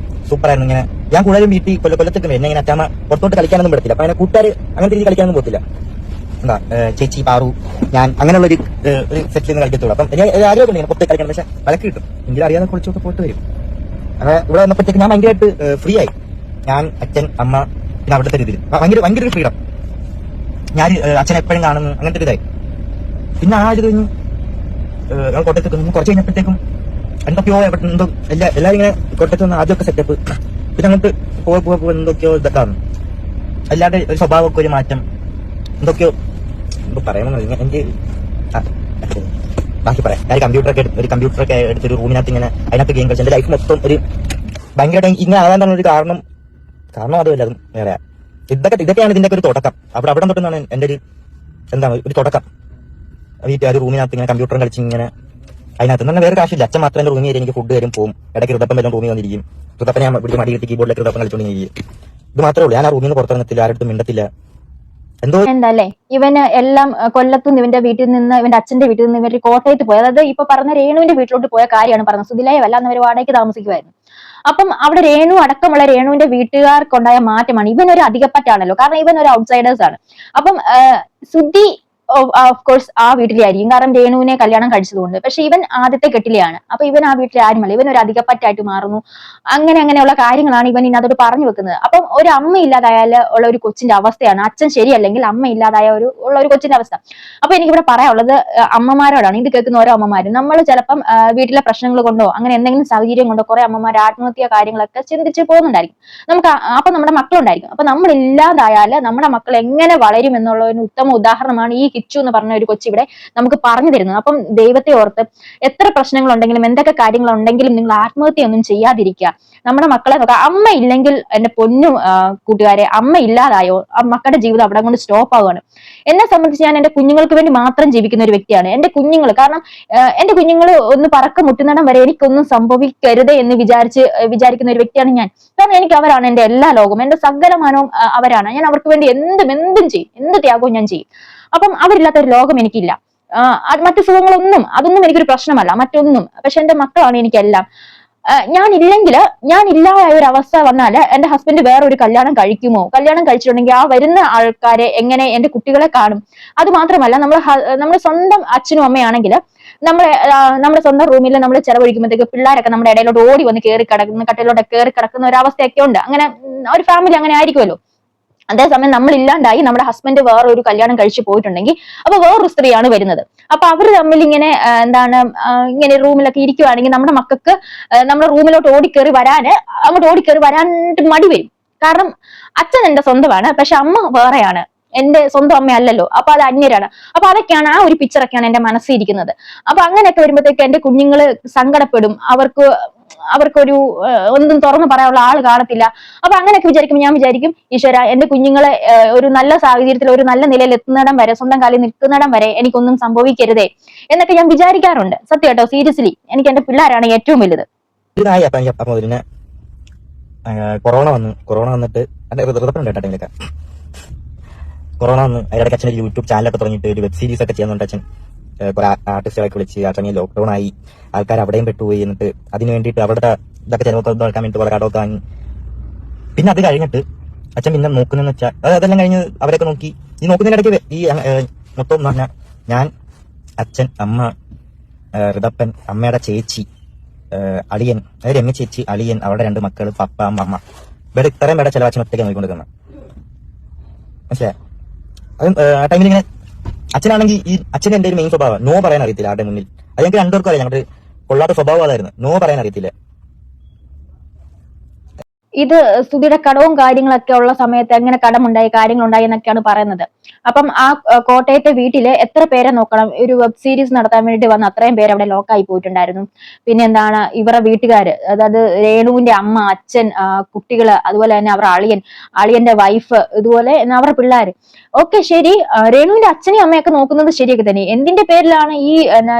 സൂപ്പറായിരുന്നു. ഇങ്ങനെ ഞാൻ കൂടുതലും വീട്ടിൽ കൊല്ലത്തേക്ക് എന്നെ ഇങ്ങനെ അച്ഛമ്മ പുറത്തോട്ട് കളിക്കാനൊന്നും പറ്റത്തില്ല. അപ്പൊ അങ്ങനെ കൂട്ടുകാർ അങ്ങനത്തെ രീതി കളിക്കാനൊന്നും പോകത്തില്ല. എന്താ ചേച്ചി പാറു ഞാൻ അങ്ങനെയുള്ള ഒരു സെറ്റിൽ നിന്ന് കളിക്കത്തുള്ളൂ. അപ്പം ആഗ്രഹമൊക്കെ ഇങ്ങനെ പുറത്തേക്ക് കളിക്കണം. പക്ഷെ വഴക്ക് കിട്ടും. എങ്കിലും അറിയാതെ കുളിച്ചൊക്കെ പോയിട്ട് വരും. അങ്ങനെ ഇവിടെ വന്നപ്പോഴത്തേക്ക് ഞാൻ ഭയങ്കരമായിട്ട് ഫ്രീ ആയി. ഞാൻ അച്ഛൻ അമ്മ പിന്നെ അവിടുത്തെ രീതിയിൽ ഭയങ്കര ഒരു ഫ്രീഡം. ഞാൻ അച്ഛനെ എപ്പോഴും കാണുന്നു അങ്ങനത്തെ ഒരു ഇതായി. പിന്നെ ആ ഇത് കഴിഞ്ഞ് ഞാൻ കോട്ടയത്തേക്ക് കുറച്ച് കഴിഞ്ഞപ്പോഴത്തേക്കും എന്തൊക്കെയോ എന്തോ എല്ലാവരും ഇങ്ങനെ കോട്ടയത്ത് വന്ന് ആദ്യമൊക്കെ സെറ്റപ്പ്. പിന്നെ അങ്ങോട്ട് പോവാ എന്തൊക്കെയോ ഇതൊക്കെ വന്നു. അല്ലാതെ ഒരു സ്വഭാവമൊക്കെ ഒരു മാറ്റം. എന്തൊക്കെയോ പറയണമെന്ന് എനിക്ക് ബാക്കി പറയാം. ഞാൻ കമ്പ്യൂട്ടറൊക്കെ എടുത്തൊരു റൂമിനകത്ത് ഇങ്ങനെ അതിനകത്ത് ഗെയിം കളിച്ചു. എന്റെ ലൈഫ് മൊത്തം ഒരു ഭയങ്കരമായിട്ട് ഇങ്ങനെ ആകാൻ ഒരു കാരണം അതുമല്ല, അതും വേറെ. ഇതൊക്കെയാണ് ഇതിന്റെ ഒരു തുടക്കം. അവിടെ തൊട്ടുന്നാണ് എന്റെ ഒരു തുടക്കം. വീട്ടിൽ ഒരു റൂമിനകത്ത് ഇങ്ങനെ കമ്പ്യൂട്ടറും കളിച്ച് ഇങ്ങനെ അതിനകത്ത് തന്നെ വേറെ കാശില്ല. അച്ഛൻ മാത്രം എന്റെ റൂമിൽ വരെ എനിക്ക് ഫുഡ് വരും പോകും. ഇടയ്ക്ക് ഋതപ്പം വല്ലതും റൂമിൽ വന്നിരിക്കും. ഋതപ്പനെ ഞാൻ പിടിച്ച് മടി കിട്ടി കീബോർഡിലേക്ക് ഋതപ്പം കളിച്ചുകൊണ്ടിരിക്കും. ഇത് മാത്രമേ ഉള്ളൂ. ഞാൻ ആ റൂമിൽ നിന്ന് പുറത്തിറങ്ങത്തില്ല, ആരുടെ മിണ്ടത്തില്ല. എന്താല്ലേ ഇവന് എല്ലാം കൊല്ലത്തുനിന്ന് ഇവന്റെ വീട്ടിൽ നിന്ന് ഇവന്റെ അച്ഛന്റെ വീട്ടിൽ നിന്ന് ഇവര് കോട്ടയത്ത് പോയി. അതായത് ഇപ്പൊ പറഞ്ഞ രേണുവിന്റെ വീട്ടിലോട്ട് പോയ കാര്യമാണ് പറഞ്ഞത്. സുധിലയല്ല, അന്ന് അവർ വാടകയ്ക്ക് താമസിക്കുമായിരുന്നു. അപ്പം അവിടെ രേണു അടക്കമുള്ള രേണുവിന്റെ വീട്ടുകാർക്കുണ്ടായ മാറ്റമാണ്. ഇവനൊരു അധികപ്പറ്റാണല്ലോ, കാരണം ഇവൻ ഒരു ഔട്ട്സൈഡേഴ്സ് ആണ്. അപ്പം സുധി ഓഫ് കോഴ്സ് ആ വീട്ടിലായിരിക്കും, കാരണം രേണുവിനെ കല്യാണം കഴിച്ചതുകൊണ്ട്. പക്ഷെ ഇവൻ ആദ്യത്തെ കെട്ടിലെയാണ്. അപ്പൊ ഇവൻ ആ വീട്ടിൽ ആരുമല്ല, ഇവൻ ഒരു അധികപ്പറ്റായിട്ട് മാറുന്നു. അങ്ങനെയുള്ള കാര്യങ്ങളാണ് ഇവൻ ഇതിനകത്തോട്ട് പറഞ്ഞു വെക്കുന്നത്. അപ്പം ഒരു അമ്മ ഇല്ലാതായാൽ ഉള്ള ഒരു കൊച്ചിന്റെ അവസ്ഥയാണ്, അച്ഛൻ ശരിയല്ലെങ്കിൽ അമ്മ ഇല്ലാതായ ഉള്ള ഒരു കൊച്ചിന്റെ അവസ്ഥ. അപ്പൊ എനിക്കിവിടെ പറയാനുള്ളത് അമ്മമാരോടാണ്. ഇത് കേൾക്കുന്ന ഓരോ അമ്മമാരും, നമ്മൾ ചിലപ്പം വീട്ടിലെ പ്രശ്നങ്ങൾ കൊണ്ടോ അങ്ങനെ എന്തെങ്കിലും സാഹചര്യം കൊണ്ടോ കുറെ അമ്മമാർ ആത്മഹത്യ കാര്യങ്ങളൊക്കെ ചിന്തിച്ച് പോകുന്നുണ്ടായിരിക്കും. അപ്പൊ നമ്മുടെ മക്കളുണ്ടായിരിക്കും. അപ്പൊ നമ്മൾ ഇല്ലാതായാൽ നമ്മുടെ മക്കൾ എങ്ങനെ വളരും എന്നുള്ള ഒരു ഉത്തമ ഉദാഹരണമാണ് ഈ കിച്ചു എന്ന് പറഞ്ഞ ഒരു കൊച്ചി ഇവിടെ നമുക്ക് പറഞ്ഞു തരുന്നത്. അപ്പം ദൈവത്തെ ഓർത്ത് എത്ര പ്രശ്നങ്ങളുണ്ടെങ്കിലും എന്തൊക്കെ കാര്യങ്ങളുണ്ടെങ്കിലും നിങ്ങൾ ആത്മഹത്യയൊന്നും ചെയ്യാതിരിക്കുക. നമ്മുടെ മക്കളെ നോക്കുക. അമ്മ ഇല്ലെങ്കിൽ എന്റെ പൊന്നു കൂട്ടുകാരെ, അമ്മ ഇല്ലാതായോ മക്കളുടെ ജീവിതം അവിടെ കൊണ്ട് സ്റ്റോപ്പ് ആവുകയാണ്. എന്നെ സംബന്ധിച്ച് ഞാൻ എന്റെ കുഞ്ഞുങ്ങൾക്ക് വേണ്ടി മാത്രം ജീവിക്കുന്ന ഒരു വ്യക്തിയാണ്. എന്റെ കുഞ്ഞുങ്ങൾ, കാരണം എന്റെ കുഞ്ഞുങ്ങൾ ഒന്ന് പറക്കം മുട്ടുന്നിടം വരെ എനിക്കൊന്നും സംഭവിക്കരുത് എന്ന് വിചാരിക്കുന്ന ഒരു വ്യക്തിയാണ് ഞാൻ. കാരണം എനിക്ക് അവരാണ് എന്റെ എല്ലാ ലോകവും, എന്റെ സകലമാനവും അവരാണ്. ഞാൻ അവർക്ക് വേണ്ടി എന്തും ചെയ്യും, എന്ത് ത്യാഗവും ഞാൻ ചെയ്യും. അപ്പം അവരില്ലാത്ത ഒരു ലോകം എനിക്കില്ല. മറ്റു സുഖങ്ങളൊന്നും അതൊന്നും എനിക്കൊരു പ്രശ്നമല്ല, മറ്റൊന്നും. പക്ഷെ എന്റെ മക്കളാണ് എനിക്കെല്ലാം. ഞാൻ ഇല്ലാതായ ഒരു അവസ്ഥ വന്നാൽ എന്റെ ഹസ്ബൻഡ് വേറെ ഒരു കല്യാണം കഴിക്കുമോ? കല്യാണം കഴിച്ചിട്ടുണ്ടെങ്കിൽ ആ വരുന്ന ആൾക്കാരെ എങ്ങനെ എന്റെ കുട്ടികളെ കാണും? അത് മാത്രമല്ല, നമ്മുടെ സ്വന്തം അച്ഛനും അമ്മയാണെങ്കിൽ നമ്മുടെ സ്വന്തം റൂമിൽ നമ്മൾ ചെലവഴിക്കുമ്പോഴത്തേക്ക് പിള്ളേരൊക്കെ നമ്മുടെ ഇടയിലോട്ട് ഓടി വന്ന് കട്ടിലോട്ട് കയറി കിടക്കുന്ന ഒരു അവസ്ഥയൊക്കെ ഉണ്ട്. അങ്ങനെ ഒരു ഫാമിലി അങ്ങനെ ആയിരിക്കുമല്ലോ. അതേസമയം നമ്മൾ ഇല്ലാണ്ടായി നമ്മുടെ ഹസ്ബൻഡ് വേറെ ഒരു കല്യാണം കഴിച്ചു പോയിട്ടുണ്ടെങ്കിൽ അപ്പൊ വേറൊരു സ്ത്രീയാണ് വരുന്നത്. അപ്പൊ അവർ തമ്മിൽ ഇങ്ങനെ റൂമിലൊക്കെ ഇരിക്കുവാണെങ്കിൽ നമ്മുടെ മക്കൾക്ക് നമ്മുടെ റൂമിലോട്ട് അങ്ങോട്ട് ഓടിക്കേറി വരാനായിട്ട് മടി വരും. കാരണം അച്ഛൻ എന്റെ സ്വന്തമാണ്, പക്ഷെ അമ്മ വേറെയാണ്, എന്റെ സ്വന്തം അമ്മയല്ലല്ലോ. അപ്പൊ അത് അന്യരാണ്. അപ്പൊ അതൊക്കെയാണ്, ആ ഒരു പിക്ചറൊക്കെയാണ് എന്റെ മനസ്സിൽ ഇരിക്കുന്നത്. അപ്പൊ അങ്ങനെയൊക്കെ വരുമ്പോഴത്തേക്ക് എന്റെ കുഞ്ഞുങ്ങള് സങ്കടപ്പെടും. അവർക്കൊരു ഒന്നും തുറന്നു പറയാനുള്ള ആള് കാണത്തില്ല. അപ്പൊ അങ്ങനെയൊക്കെ വിചാരിക്കുമ്പോൾ ഞാൻ വിചാരിക്കും, ഈശ്വര എന്റെ കുഞ്ഞുങ്ങളെ ഒരു നല്ല സാഹചര്യത്തിൽ ഒരു നല്ല നിലയിൽ എത്തുന്നിടം വരെ, സ്വന്തം കാലിൽ നിൽക്കുന്നിടം വരെ എനിക്കൊന്നും സംഭവിക്കരുതേ എന്നൊക്കെ ഞാൻ വിചാരിക്കാറുണ്ട്. സത്യം കേട്ടോ, സീരിയസ്ലി എനിക്ക് എന്റെ പിള്ളേരാണ് ഏറ്റവും വലുത്. കൊറോണ വന്നിട്ട് കൊറോണ വന്ന് അതിനിടയ്ക്ക് അച്ഛൻ ഒരു യൂട്യൂബ് ചാനലൊക്കെ തുടങ്ങിയിട്ട് ഒരു വെബ് സീരീസ് ഒക്കെ ചെയ്യുന്നുണ്ട്. അച്ഛൻ കുറെ ആർട്ടിസ്റ്റുകളൊക്കെ വിളിച്ച് അച്ഛനെ ലോക്ക്ഡൌൺ ആയി, ആൾക്കാർ അവിടെയും പെട്ടുപോയി. എന്നിട്ട് അതിന് വേണ്ടിയിട്ട് അവിടെ ഇതൊക്കെ ചിലവൊക്കെ നോക്കാൻ വേണ്ടി കുറെ കടമൊക്കെ വാങ്ങി. പിന്നെ അത് കഴിഞ്ഞിട്ട് അച്ഛൻ പിന്നെ നോക്കുന്നതെന്ന് വെച്ചാൽ അതെല്ലാം കഴിഞ്ഞ് അവരൊക്കെ നോക്കി ഈ നോക്കുന്നതിനിടയ്ക്ക് ഈ മൊത്തം എന്ന് പറഞ്ഞാൽ ഞാൻ, അച്ഛൻ, അമ്മ, ഋതപ്പൻ, അമ്മയുടെ ചേച്ചി, അളിയൻ, അതായത് രമ്യ ചേച്ചി, അളിയൻ, അവരുടെ 2 മക്കൾ, പപ്പ, അമ്മ, ഇവിടെ ഇത്രയും പേടെ ചില അച്ഛൻ ഒറ്റയ്ക്ക് നോക്കിക്കൊണ്ടിരിക്കുന്നത്. മനസ്സിലായി? അത് ആ ടൈമിൽ ഇങ്ങനെ അച്ഛനാണെങ്കിൽ ഈ അച്ഛൻ്റെ എന്റെ ഒരു മെയിൻ സ്വഭാവം നോ പറയാൻ അറിയത്തില്ല ആരുടെ മുന്നിൽ. അത് ഞങ്ങൾക്ക് 2 പേർക്കും അറിയാം, ഞങ്ങളുടെ കൊള്ളാത്ത സ്വഭാവം അതായിരുന്നു, നോ പറയാൻ അറിയത്തില്ല. ഇത് സുധിയുടെ കടവും കാര്യങ്ങളൊക്കെ ഉള്ള സമയത്ത് എങ്ങനെ കടമുണ്ടായി കാര്യങ്ങളുണ്ടായി എന്നൊക്കെയാണ് പറയുന്നത്. അപ്പം ആ കോട്ടയത്തെ വീട്ടില് എത്ര പേരെ നോക്കണം? ഒരു വെബ് സീരീസ് നടത്താൻ വേണ്ടി വന്ന അത്രയും പേര് അവിടെ ലോക്കായി പോയിട്ടുണ്ടായിരുന്നു. പിന്നെ എന്താണ്, ഇവരുടെ വീട്ടുകാര്, അതായത് രേണുവിന്റെ അമ്മ, അച്ഛൻ, കുട്ടികള്, അതുപോലെ തന്നെ അവരുടെ അളിയന്റെ വൈഫ്, ഇതുപോലെ അവരുടെ പിള്ളേര്. ഓക്കെ ശരി, രേണുവിന്റെ അച്ഛനെയും അമ്മയൊക്കെ നോക്കുന്നത് ശരിയൊക്കെ തന്നെ. എന്തിന്റെ പേരിലാണ് ഈ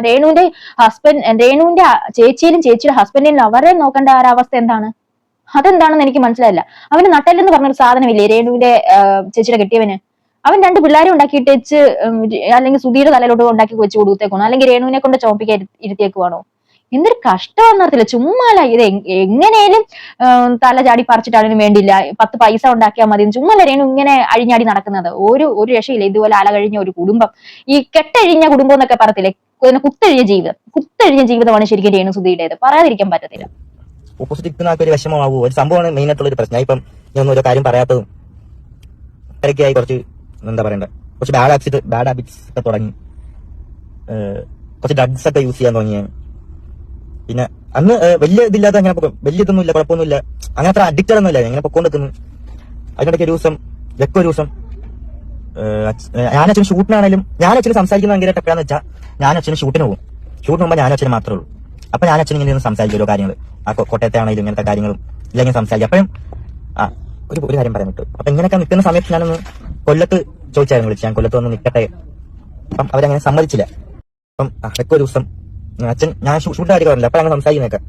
രേണുവിന്റെ ചേച്ചിയിലും ചേച്ചിയുടെ ഹസ്ബൻഡിലും അവരെ നോക്കേണ്ട ഒരവസ്ഥ എന്താണ്? അതെന്താണെന്ന് എനിക്ക് മനസ്സിലായില്ല. അവന് നട്ടല്ലെന്ന് പറഞ്ഞൊരു സാധനമില്ലേ രേണുവിന്റെ ചേച്ചിയുടെ കെട്ടിയവന്? അവൻ 2 പിള്ളേരെ ഉണ്ടാക്കിയിട്ട് വെച്ച്, അല്ലെങ്കിൽ സുധിയുടെ തലയിലോട്ട് ഉണ്ടാക്കി വെച്ച് കൊടുത്തേക്കണോ, അല്ലെങ്കിൽ രേണുവിനെ കൊണ്ട് ചോപ്പിക്കാൻ ഇരുത്തിയേക്കുവാണോ? എന്തൊരു കഷ്ടമാണെന്നറിയത്തില്ല. ചുമ്മാല ഇത് എങ്ങനെയും തല ചാടി പറിച്ചിട്ടാണെങ്കിലും വേണ്ടില്ല, 10 പൈസ ഉണ്ടാക്കിയാൽ മതി. ചുമ്മാല രേണു ഇങ്ങനെ അഴിഞ്ഞാടി നടക്കുന്നത്. ഒരു രക്ഷയില്ല. ഇതുപോലെ അലകഴിഞ്ഞ ഒരു കുടുംബം, ഈ കെട്ടഴിഞ്ഞ കുടുംബം എന്നൊക്കെ പറയത്തില്ലേ, കുത്തഴിഞ്ഞ ജീവിതമാണ് ശരിക്കും രേണു സുധിയുടേത്. പറയാതിരിക്കാൻ പറ്റത്തില്ല. ഓപ്പോസിറ്റ് നിൽക്കുന്ന ഒരു വിഷമമാവൂ. ഒരു സംഭവമാണ് മെയിൻ ആയിട്ടുള്ള ഒരു പ്രശ്നം. ഇപ്പം ഞാൻ ഒന്നും ഒരു കാര്യം പറയാത്തതും ഇടയ്ക്കായി കുറച്ച് എന്താ പറയണ്ട, കുറച്ച് ബാഡ് ഹാബിറ്റ്സ് ഒക്കെ തുടങ്ങി, കുറച്ച് ഡ്രഗ്സ് ഒക്കെ യൂസ് ചെയ്യാൻ തുടങ്ങി. പിന്നെ അന്ന് വലിയ ഇതില്ലാതെ അങ്ങനെ വലിയ ഇതൊന്നുമില്ല, കുഴപ്പമൊന്നുമില്ല, അങ്ങനെ അത്ര അഡിക്റ്റഡ് ഒന്നുമില്ല, ഇങ്ങനെ പൊക്കോണ്ടിരിക്കുന്നു. അതിനിടയ്ക്ക് ഒരു ദിവസം ഞാൻ അച്ഛന് ഷൂട്ടിനാണെങ്കിലും ഞാൻ അച്ഛന് സംസാരിക്കുന്ന ഭയങ്കര എപ്പോഴാന്ന് വെച്ചാൽ ഞാൻ അച്ഛന് ഷൂട്ടിന് പോകും. ഷൂട്ടിന് പോകുമ്പോൾ ഞാൻ അച്ഛന് മാത്രമേ ഉള്ളൂ. അപ്പൊ ഞാൻ അച്ഛൻ ഇങ്ങനെ സംസാരിക്കും ഓരോ കാര്യങ്ങൾ, ആ കോട്ടയത്തെ ആണെങ്കിലും ഇങ്ങനത്തെ കാര്യങ്ങളും ഇല്ലെങ്കിൽ സംസാരിക്കും. അപ്പോഴും ഒരു കാര്യം പറയാൻ പറ്റും. അപ്പൊ ഇങ്ങനെയൊക്കെ നിൽക്കുന്ന സമയത്ത് ഞാനൊന്ന് കൊല്ലത്ത് ചോദിച്ചായിരുന്നു, വിളിച്ചു ഞാൻ കൊല്ലത്ത് വന്ന് നിൽക്കട്ടെ. അപ്പം അവരങ്ങനെ സമ്മതിച്ചില്ല. അപ്പം അതൊക്കെ ഒരു ദിവസം അച്ഛൻ ഞാൻ ഷൂട്ട് കാര്യം പറഞ്ഞില്ല, അപ്പൊ അങ്ങനെ സംസാരിക്കുന്നൊക്കെ.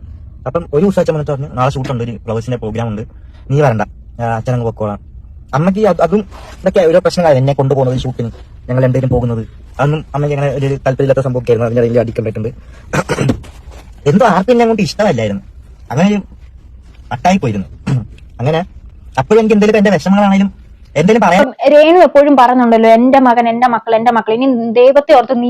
അപ്പം ഒരു ദിവസം അച്ഛൻ വന്നിട്ട് പറഞ്ഞു, നാളെ ഷൂട്ടുണ്ട്, ഒരു ഫ്ലവേഴ്സിന്റെ പ്രോഗ്രാം ഉണ്ട്, നീ വരണ്ട, അച്ഛൻ അങ്ങ് പൊക്കോളാം. അമ്മയ്ക്ക് അതും ഇതൊക്കെ ഓരോ പ്രശ്നങ്ങളാണ്, എന്നെ കൊണ്ടുപോകുന്നത് ഷൂട്ടിന്, ഞങ്ങൾ രണ്ടുപേരും പോകുന്നത്. അതൊന്നും അമ്മയ്ക്ക് അങ്ങനെ ഒരു താല്പര്യമില്ലാത്ത സംഭവമൊക്കെയായിരുന്നു. അതിന്റെ ഇടയിൽ അടിക്കണ്ടിട്ടുണ്ട്. എന്തോ ആർക്കും എന്നെ അങ്ങോട്ട് ഇഷ്ടമല്ലായിരുന്നു. അങ്ങനെ ഒരു അട്ടായി പോയിരുന്നു. അങ്ങനെ അപ്പോഴും എനിക്ക് എന്തെങ്കിലും എന്റെ വിഷമങ്ങളാണെങ്കിലും എന്തെങ്കിലും പറയാം. രേണു എപ്പോഴും പറയുന്നുണ്ടല്ലോ, എന്റെ മകൻ, എന്റെ മക്കൾ, എന്റെ മക്കൾ. ഇനി ദൈവത്തെ ഓർത്ത് നീ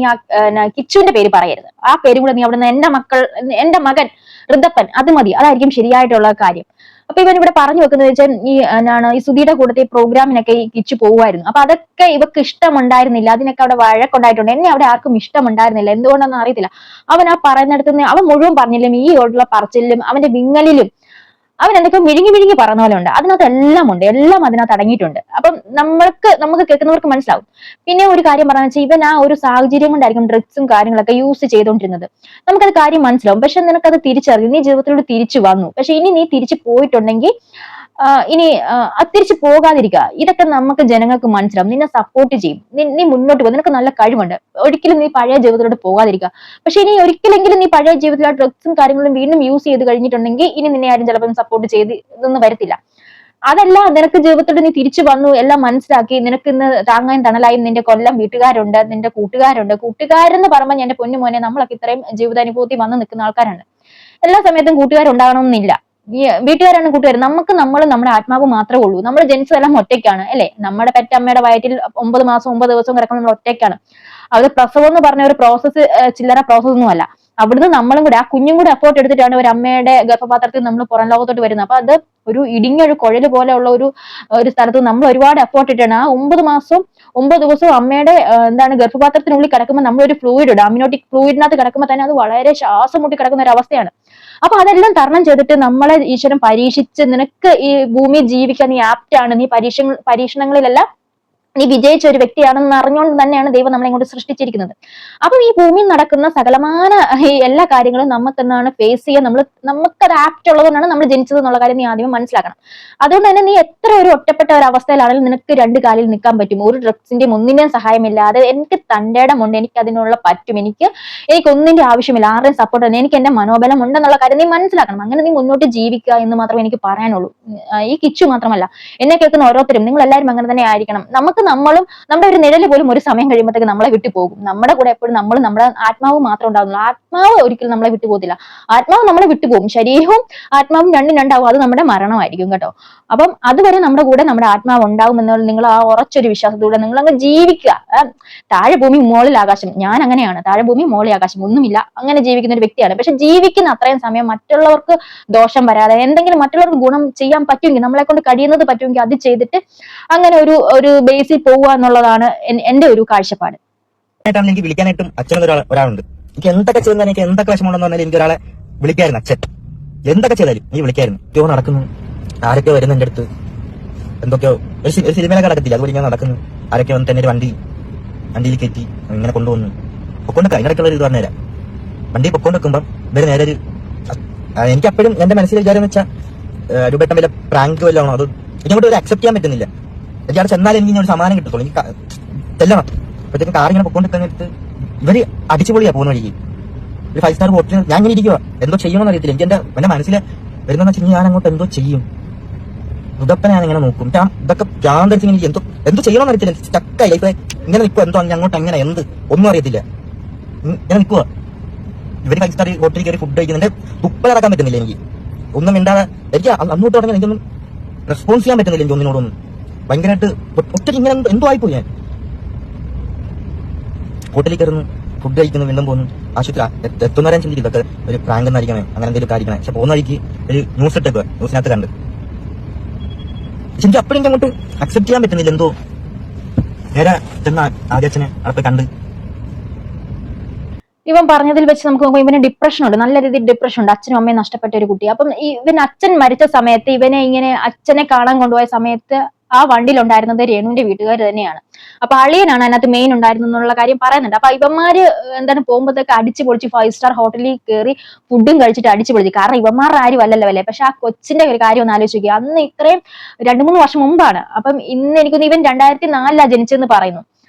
കിച്ചുവിന്റെ പേര് പറയരുത്. ആ പേരും കൂടെ നീ അവിടുന്ന് എന്റെ മക്കൾ, എന്റെ മകൻ ഋതപ്പൻ, അത് മതി. അതായിരിക്കും ശരിയായിട്ടുള്ള കാര്യം. അപ്പൊ ഇവൻ ഇവിടെ പറഞ്ഞു വെക്കുന്നത് വെച്ചാൽ ഈ സുധിയുടെ കൂടത്തെ പ്രോഗ്രാമിനൊക്കെ ഈ കിച്ചു പോകുമായിരുന്നു. അപ്പൊ അതൊക്കെ ഇവക്ക് ഇഷ്ടമുണ്ടായിരുന്നില്ല. അതിനൊക്കെ അവിടെ വഴക്കുണ്ടായിട്ടുണ്ട്. എന്നെ അവിടെ ആർക്കും ഇഷ്ടമുണ്ടായിരുന്നില്ല. എന്തുകൊണ്ടെന്ന് അറിയത്തില്ല. അവൻ ആ പറയുന്നിടത്തുനിന്ന് അവൻ മുഴുവൻ പറഞ്ഞില്ലും, ഈ ഉള്ള പറച്ചിലും അവന്റെ വിങ്ങലിലും അവൻ എന്തൊക്കെ മിഴുങ്ങി പറയുന്ന പോലെ ഉണ്ട്. അതിനകത്ത് എല്ലാം ഉണ്ട്, എല്ലാം അതിനകത്ത് അടങ്ങിയിട്ടുണ്ട്. അപ്പം നമുക്ക് കേൾക്കുന്നവർക്ക് മനസ്സിലാവും. പിന്നെ ഒരു കാര്യം പറയാന്ന് വെച്ചാൽ ഇവൻ ആ ഒരു സാഹചര്യം കൊണ്ടായിരിക്കും ഡ്രഗ്സും കാര്യങ്ങളൊക്കെ യൂസ് ചെയ്തുകൊണ്ടിരുന്നത്. നമുക്കത് കാര്യം മനസ്സിലാവും. പക്ഷെ നിനക്കത് തിരിച്ചറിയും. നീ ജീവിതത്തിലൂടെ തിരിച്ചു വന്നു. പക്ഷെ ഇനി നീ തിരിച്ചു പോയിട്ടുണ്ടെങ്കിൽ ഇനി തിരിച്ചു പോകാതിരിക്കുക. ഇതൊക്കെ നമുക്ക് ജനങ്ങൾക്ക് മനസ്സിലാവും. നിന്നെ സപ്പോർട്ട് ചെയ്യും. നീ മുന്നോട്ട് പോകും. നിനക്ക് നല്ല കഴിവുണ്ട്. ഒരിക്കലും നീ പഴയ ജീവിതത്തിലോട്ട് പോകാതിരിക്കുക. പക്ഷെ ഇനി ഒരിക്കലെങ്കിലും നീ പഴയ ജീവിതത്തിൽ ആ ഡ്രഗ്സും കാര്യങ്ങളും വീണ്ടും യൂസ് ചെയ്ത് കഴിഞ്ഞിട്ടുണ്ടെങ്കിൽ ഇനി നിന്നെ ആരും ചിലപ്പോൾ സപ്പോർട്ട് ചെയ്ത് ഇതൊന്നും വരത്തില്ല. അതല്ല, നിനക്ക് ജീവിതത്തോട് നീ തിരിച്ചു വന്നു, എല്ലാം മനസ്സിലാക്കി, നിനക്ക് ഇന്ന് താങ്ങാൻ തണലായും നിന്റെ കൊല്ലം വീട്ടുകാരുണ്ട്, നിന്റെ കൂട്ടുകാരുണ്ട്. കൂട്ടുകാരെന്ന് പറയുമ്പോൾ എന്റെ പൊന്നു മോനെ, നമ്മളൊക്കെ ഇത്രയും ജീവിതാനുഭൂതി വന്ന് നിൽക്കുന്ന ആൾക്കാരാണ്. എല്ലാ സമയത്തും കൂട്ടുകാരുണ്ടാകണമെന്നില്ല. വീട്ടുകാരാണ് കൂട്ടുകാർ. നമ്മുടെ ആത്മാവ് മാത്രമേ ഉള്ളൂ. നമ്മൾ ജനിച്ചതെല്ലാം ഒറ്റയ്ക്കാണ്, അല്ലെ? നമ്മുടെ പെറ്റമ്മയുടെ വയറ്റിൽ 9 മാസം 9 ദിവസവും കിടക്കുന്ന നമ്മൾ ഒറ്റയ്ക്കാണ്. അത് പ്രസവം എന്ന് പറഞ്ഞ ഒരു പ്രോസസ്സ് ചില്ലറ പ്രോസസ് ഒന്നും അല്ല. അവിടുന്ന് നമ്മളും കൂടെ, ആ കുഞ്ഞും കൂടെ എഫോർട്ട് എടുത്തിട്ടാണ് ഒരു അമ്മയുടെ ഗർഭപാത്രത്തിൽ നമ്മൾ പുറം ലോകത്തോട്ട് വരുന്നത്. അപ്പൊ അത് ഒരു ഇടുങ്ങിയൊരു കുഴല് പോലെയുള്ള ഒരു സ്ഥലത്ത് നമ്മൾ ഒരുപാട് എഫോർട്ട് ഇട്ടാണ് ആ 9 മാസവും 9 ദിവസവും അമ്മയുടെ ഗർഭപാത്രത്തിനുള്ളിൽ കിടക്കുമ്പോൾ നമ്മൾ ഒരു ഫ്ലൂയിഡ്, അമിനോട്ടിക് ഫ്ലൂയിഡിനകത്ത് കിടക്കുമ്പോൾ തന്നെ അത് വളരെ ശ്വാസം മുട്ടി കിടക്കുന്ന ഒരു അവസ്ഥയാണ്. അപ്പൊ അതെല്ലാം തരണം ചെയ്തിട്ട് നമ്മളെ ഈശ്വരൻ പരീക്ഷിച്ച്, നിനക്ക് ഈ ഭൂമിയിൽ ജീവിക്കാൻ നീ ആപ്റ്റ് ആണ്, നീ പരീക്ഷണങ്ങളിലെല്ലാം നീ വിജയിച്ച ഒരു വ്യക്തിയാണെന്ന് അറിഞ്ഞുകൊണ്ട് തന്നെയാണ് ദൈവം നമ്മളെ ഇങ്ങോട്ട് സൃഷ്ടിച്ചിരിക്കുന്നത്. അപ്പം ഈ ഭൂമിയിൽ നടക്കുന്ന സകലമായ ഈ എല്ലാ കാര്യങ്ങളും നമുക്കെന്നാണ് ഫേസ് ചെയ്യാൻ, നമുക്കത് ആപ്റ്റ് ഉള്ളതുകൊണ്ടാണ് നമ്മൾ ജനിച്ചത് എന്നുള്ള കാര്യം നീ ആദ്യമേ മനസ്സിലാക്കണം. അതുകൊണ്ട് തന്നെ നീ എത്ര ഒരു ഒറ്റപ്പെട്ട ഒരു അവസ്ഥയിലാണെങ്കിലും നിനക്ക് 2 കാലിൽ നിൽക്കാൻ പറ്റും. ഒരു ഡ്രഗ്സിന്റെയും ഒന്നിന്റെയും സഹായമില്ലാതെ. എനിക്ക് തന്റെ ഇടമുണ്ട്, എനിക്ക് അതിനുള്ള പറ്റും, എനിക്ക് ഒന്നിന്റെ ആവശ്യമില്ല, ആരുടെയും സപ്പോർട്ട് തന്നെ, എനിക്ക് എന്റെ മനോബലം ഉണ്ടെന്നുള്ള കാര്യം നീ മനസ്സിലാക്കണം. അങ്ങനെ നീ മുന്നോട്ട് ജീവിക്കുക എന്ന് മാത്രമേ എനിക്ക് പറയാനുള്ളൂ. ഈ കിച്ചു മാത്രമല്ല, എന്നെ കേൾക്കുന്ന ഓരോരുത്തരും, നിങ്ങൾ എല്ലാവരും അങ്ങനെ തന്നെ ആയിരിക്കണം. നമ്മളും നമ്മുടെ ഒരു നിഴല് പോലും ഒരു സമയം കഴിയുമ്പോഴത്തേക്ക് നമ്മളെ വിട്ടു പോകും. നമ്മുടെ കൂടെ എപ്പോഴും നമ്മുടെ ആത്മാവ് മാത്രം ഉണ്ടാകുന്നുള്ളൂ. ആത്മാവ് ഒരിക്കലും നമ്മളെ വിട്ടുപോകത്തില്ല. ആത്മാവ് നമ്മളെ വിട്ടുപോകും. ശരീരവും ആത്മാവും രണ്ടാവും. അത് നമ്മുടെ മരണമായിരിക്കും കേട്ടോ. അപ്പം അതുവരെ നമ്മുടെ കൂടെ നമ്മുടെ ആത്മാവ് ഉണ്ടാവും എന്നുള്ള നിങ്ങൾ ആ ഉറച്ചൊരു വിശ്വാസത്തോടെ നിങ്ങൾ അങ്ങ് ജീവിക്കുക. താഴെ ഭൂമി മോളിൽ ആകാശം. ഞാൻ അങ്ങനെയാണ്. താഴെ ഭൂമി മോളിൽ ആകാശം, ഒന്നുമില്ല. അങ്ങനെ ജീവിക്കുന്ന ഒരു വ്യക്തിയാണ്. പക്ഷെ ജീവിക്കുന്ന അത്രയും സമയം മറ്റുള്ളവർക്ക് ദോഷം വരാതെ, എന്തെങ്കിലും മറ്റുള്ളവർക്ക് ഗുണം ചെയ്യാൻ പറ്റുമെങ്കിൽ, നമ്മളെ കൊണ്ട് കഴിയുന്നത് പറ്റുമെങ്കിൽ അത് ചെയ്തിട്ട് അങ്ങനെ ഒരു ബേസിൽ പോവുക എന്നുള്ളതാണ് എന്റെ ഒരു കാഴ്ചപ്പാട്. എനിക്ക് വിളിക്കാനായിട്ടും അച്ഛനൊരു ഒരാളുണ്ട്. എനിക്ക് എന്തൊക്കെ ചെയ്താൽ, എനിക്ക് എന്തൊക്കെ വിഷമമുണ്ടെന്ന് പറഞ്ഞാൽ എനിക്ക് ഒരാളെ വിളിക്കായിരുന്നു. അച്ഛൻ എന്തൊക്കെ ചെയ്താലും നീ വിളിക്കായിരുന്നു. യോ നടക്കുന്നു, ആരൊക്കെ വരുന്നു എന്റെ അടുത്ത്, എന്തൊക്കെയോ ഒരു സിനിമയിലൊക്കെ നടക്കത്തില്ല, അതുപോലെ ഞാൻ നടക്കുന്നു. ആരൊക്കെ വന്നിട്ട് എന്നെ വണ്ടിയിൽ കയറ്റി ഇങ്ങനെ കൊണ്ടുവന്നു പൊക്കൊണ്ടൊക്കെ. അതിനിടയ്ക്കുള്ള ഒരു ഇത് പറഞ്ഞുതരാം. വണ്ടി പൊക്കൊണ്ട് വെക്കുമ്പം ഇവര് നേരെ എനിക്ക് അപ്പോഴും എന്റെ മനസ്സിൽ വിചാരം എന്ന് വെച്ചാൽ രൂപേട്ടം വല്ല പ്രാങ്ക് വല്ലതാണോ, അത് എനിക്കങ്ങോട്ട് ഒരു അക്സെപ്റ്റ് ചെയ്യാൻ പറ്റുന്നില്ല. എനിക്ക് അവിടെ ചെന്നാലും എനിക്ക് ഒരു സമ്മാനം കിട്ടത്തുള്ളൂ. എനിക്ക് ചെല്ലണം. അപ്പോഴത്തേക്കും കാറിങ്ങനെ പൊക്കൊണ്ടിട്ട് ഇവര് അടിച്ചുപൊളിയാ പോകുന്ന വഴിക്ക്. ഒരു 5 സ്റ്റാർ ഹോട്ടലിൽ ഞാൻ ഇങ്ങനെ ഇരിക്കുക, എന്തോ ചെയ്യണമെന്ന് അറിയത്തില്ല. എനിക്ക് എന്റെ മനസ്സിൽ വരുന്നതെന്ന് വെച്ചാൽ ഞാൻ അങ്ങോട്ട് എന്തോ ചെയ്യും. ഉദപ്പനെ ഞാൻ ഇങ്ങനെ നോക്കും. ഇതൊക്കെ ഭ്രാന്തടിച്ച് എനിക്ക് എന്തോ ചെയ്യണമെന്ന് അറിയത്തില്ല. സ്റ്റക്കായി ലൈഫ് ഇങ്ങനെ നിൽക്കുക. എന്തോ അങ്ങോട്ട് അങ്ങനെ ഒന്നും അറിയത്തില്ല. ഇങ്ങനെ നിൽക്കുക. ഇവര് 5 സ്റ്റാർ ഹോട്ടലിൽ കയറി ഫുഡ് കഴിക്കുന്നുണ്ട്. തുപ്പൽ ഇറക്കാൻ പറ്റുന്നില്ല എനിക്ക്. ഒന്നും മിണ്ടാതെ. എനിക്ക് അങ്ങോട്ട് തുടങ്ങി എനിക്കൊന്നും റെസ്പോൺസ് ചെയ്യാൻ പറ്റുന്നില്ല. എനിക്ക് ഒന്നിനോടൊന്നും ഭയങ്കരമായിട്ട് ഒറ്റയ്ക്ക് ഇങ്ങനെ എന്തോ ആയിപ്പോയി. ഞാൻ ഹോട്ടലിൽ കയറുന്നു, ഫുഡ് കഴിക്കുന്നു, വീണ്ടും പോകുന്നു. ആശുപത്രി എത്തുന്നവരെ ചിന്തിക്കും ഇതൊക്കെ ഒരു പ്രാങ്ക് എന്നായിരിക്കണേ, അങ്ങനെ എന്തെങ്കിലും കാര്യക്കണേ. പക്ഷെ പോകുന്ന വഴിക്ക് ഒരു ന്യൂസ് ഇട്ടേക്കുക, ന്യൂസിനകത്ത് കണ്ട് എനിക്ക് അപ്പോഴും അങ്ങോട്ട് അക്സെപ്റ്റ് ചെയ്യാൻ പറ്റുന്നില്ല. എന്തോ നേരെ ചെന്ന ആദ്യച്ഛനെ അവിടെ കണ്ട് ഇവൻ പറഞ്ഞതിൽ വെച്ച് നമുക്ക് നോക്കുമ്പോൾ ഇവന് ഡിപ്രഷൻ ഉണ്ട്, നല്ല രീതിയിൽ ഡിപ്രഷൻ ഉണ്ട്. അച്ഛനും അമ്മയും നഷ്ടപ്പെട്ട ഒരു കുട്ടി. അപ്പം ഇവൻ അച്ഛൻ മരിച്ച സമയത്ത് ഇവനെ ഇങ്ങനെ അച്ഛനെ കാണാൻ കൊണ്ടുപോയ സമയത്ത് ആ വണ്ടിയിലുണ്ടായിരുന്നത് രേണുവിന്റെ വീട്ടുകാർ തന്നെയാണ്. അപ്പൊ അളിയനാണ് അതിനകത്ത് മെയിൻ ഉണ്ടായിരുന്നു എന്നുള്ള കാര്യം പറയുന്നുണ്ട്. അപ്പൊ ഇവന്മാര് എന്താണ് പോകുമ്പോഴത്തേക്ക് അടിച്ചു പൊളിച്ച് 5 സ്റ്റാർ ഹോട്ടലിൽ കയറി ഫുഡും കഴിച്ചിട്ട് അടിച്ചു പൊളിച്ചു. കാരണം ഇവന്മാരുടെ ആരും അല്ലല്ലോ അല്ലേ. പക്ഷെ ആ കൊച്ചിന്റെ ഒരു കാര്യം ഒന്ന് ആലോചിക്കുക. അന്ന് ഇത്രയും 2-3 വർഷം മുമ്പാണ്. അപ്പം ഇന്ന് എനിക്കൊന്ന് ഇവൻ 2004 ജനിച്ചെന്ന് പറയുന്നു.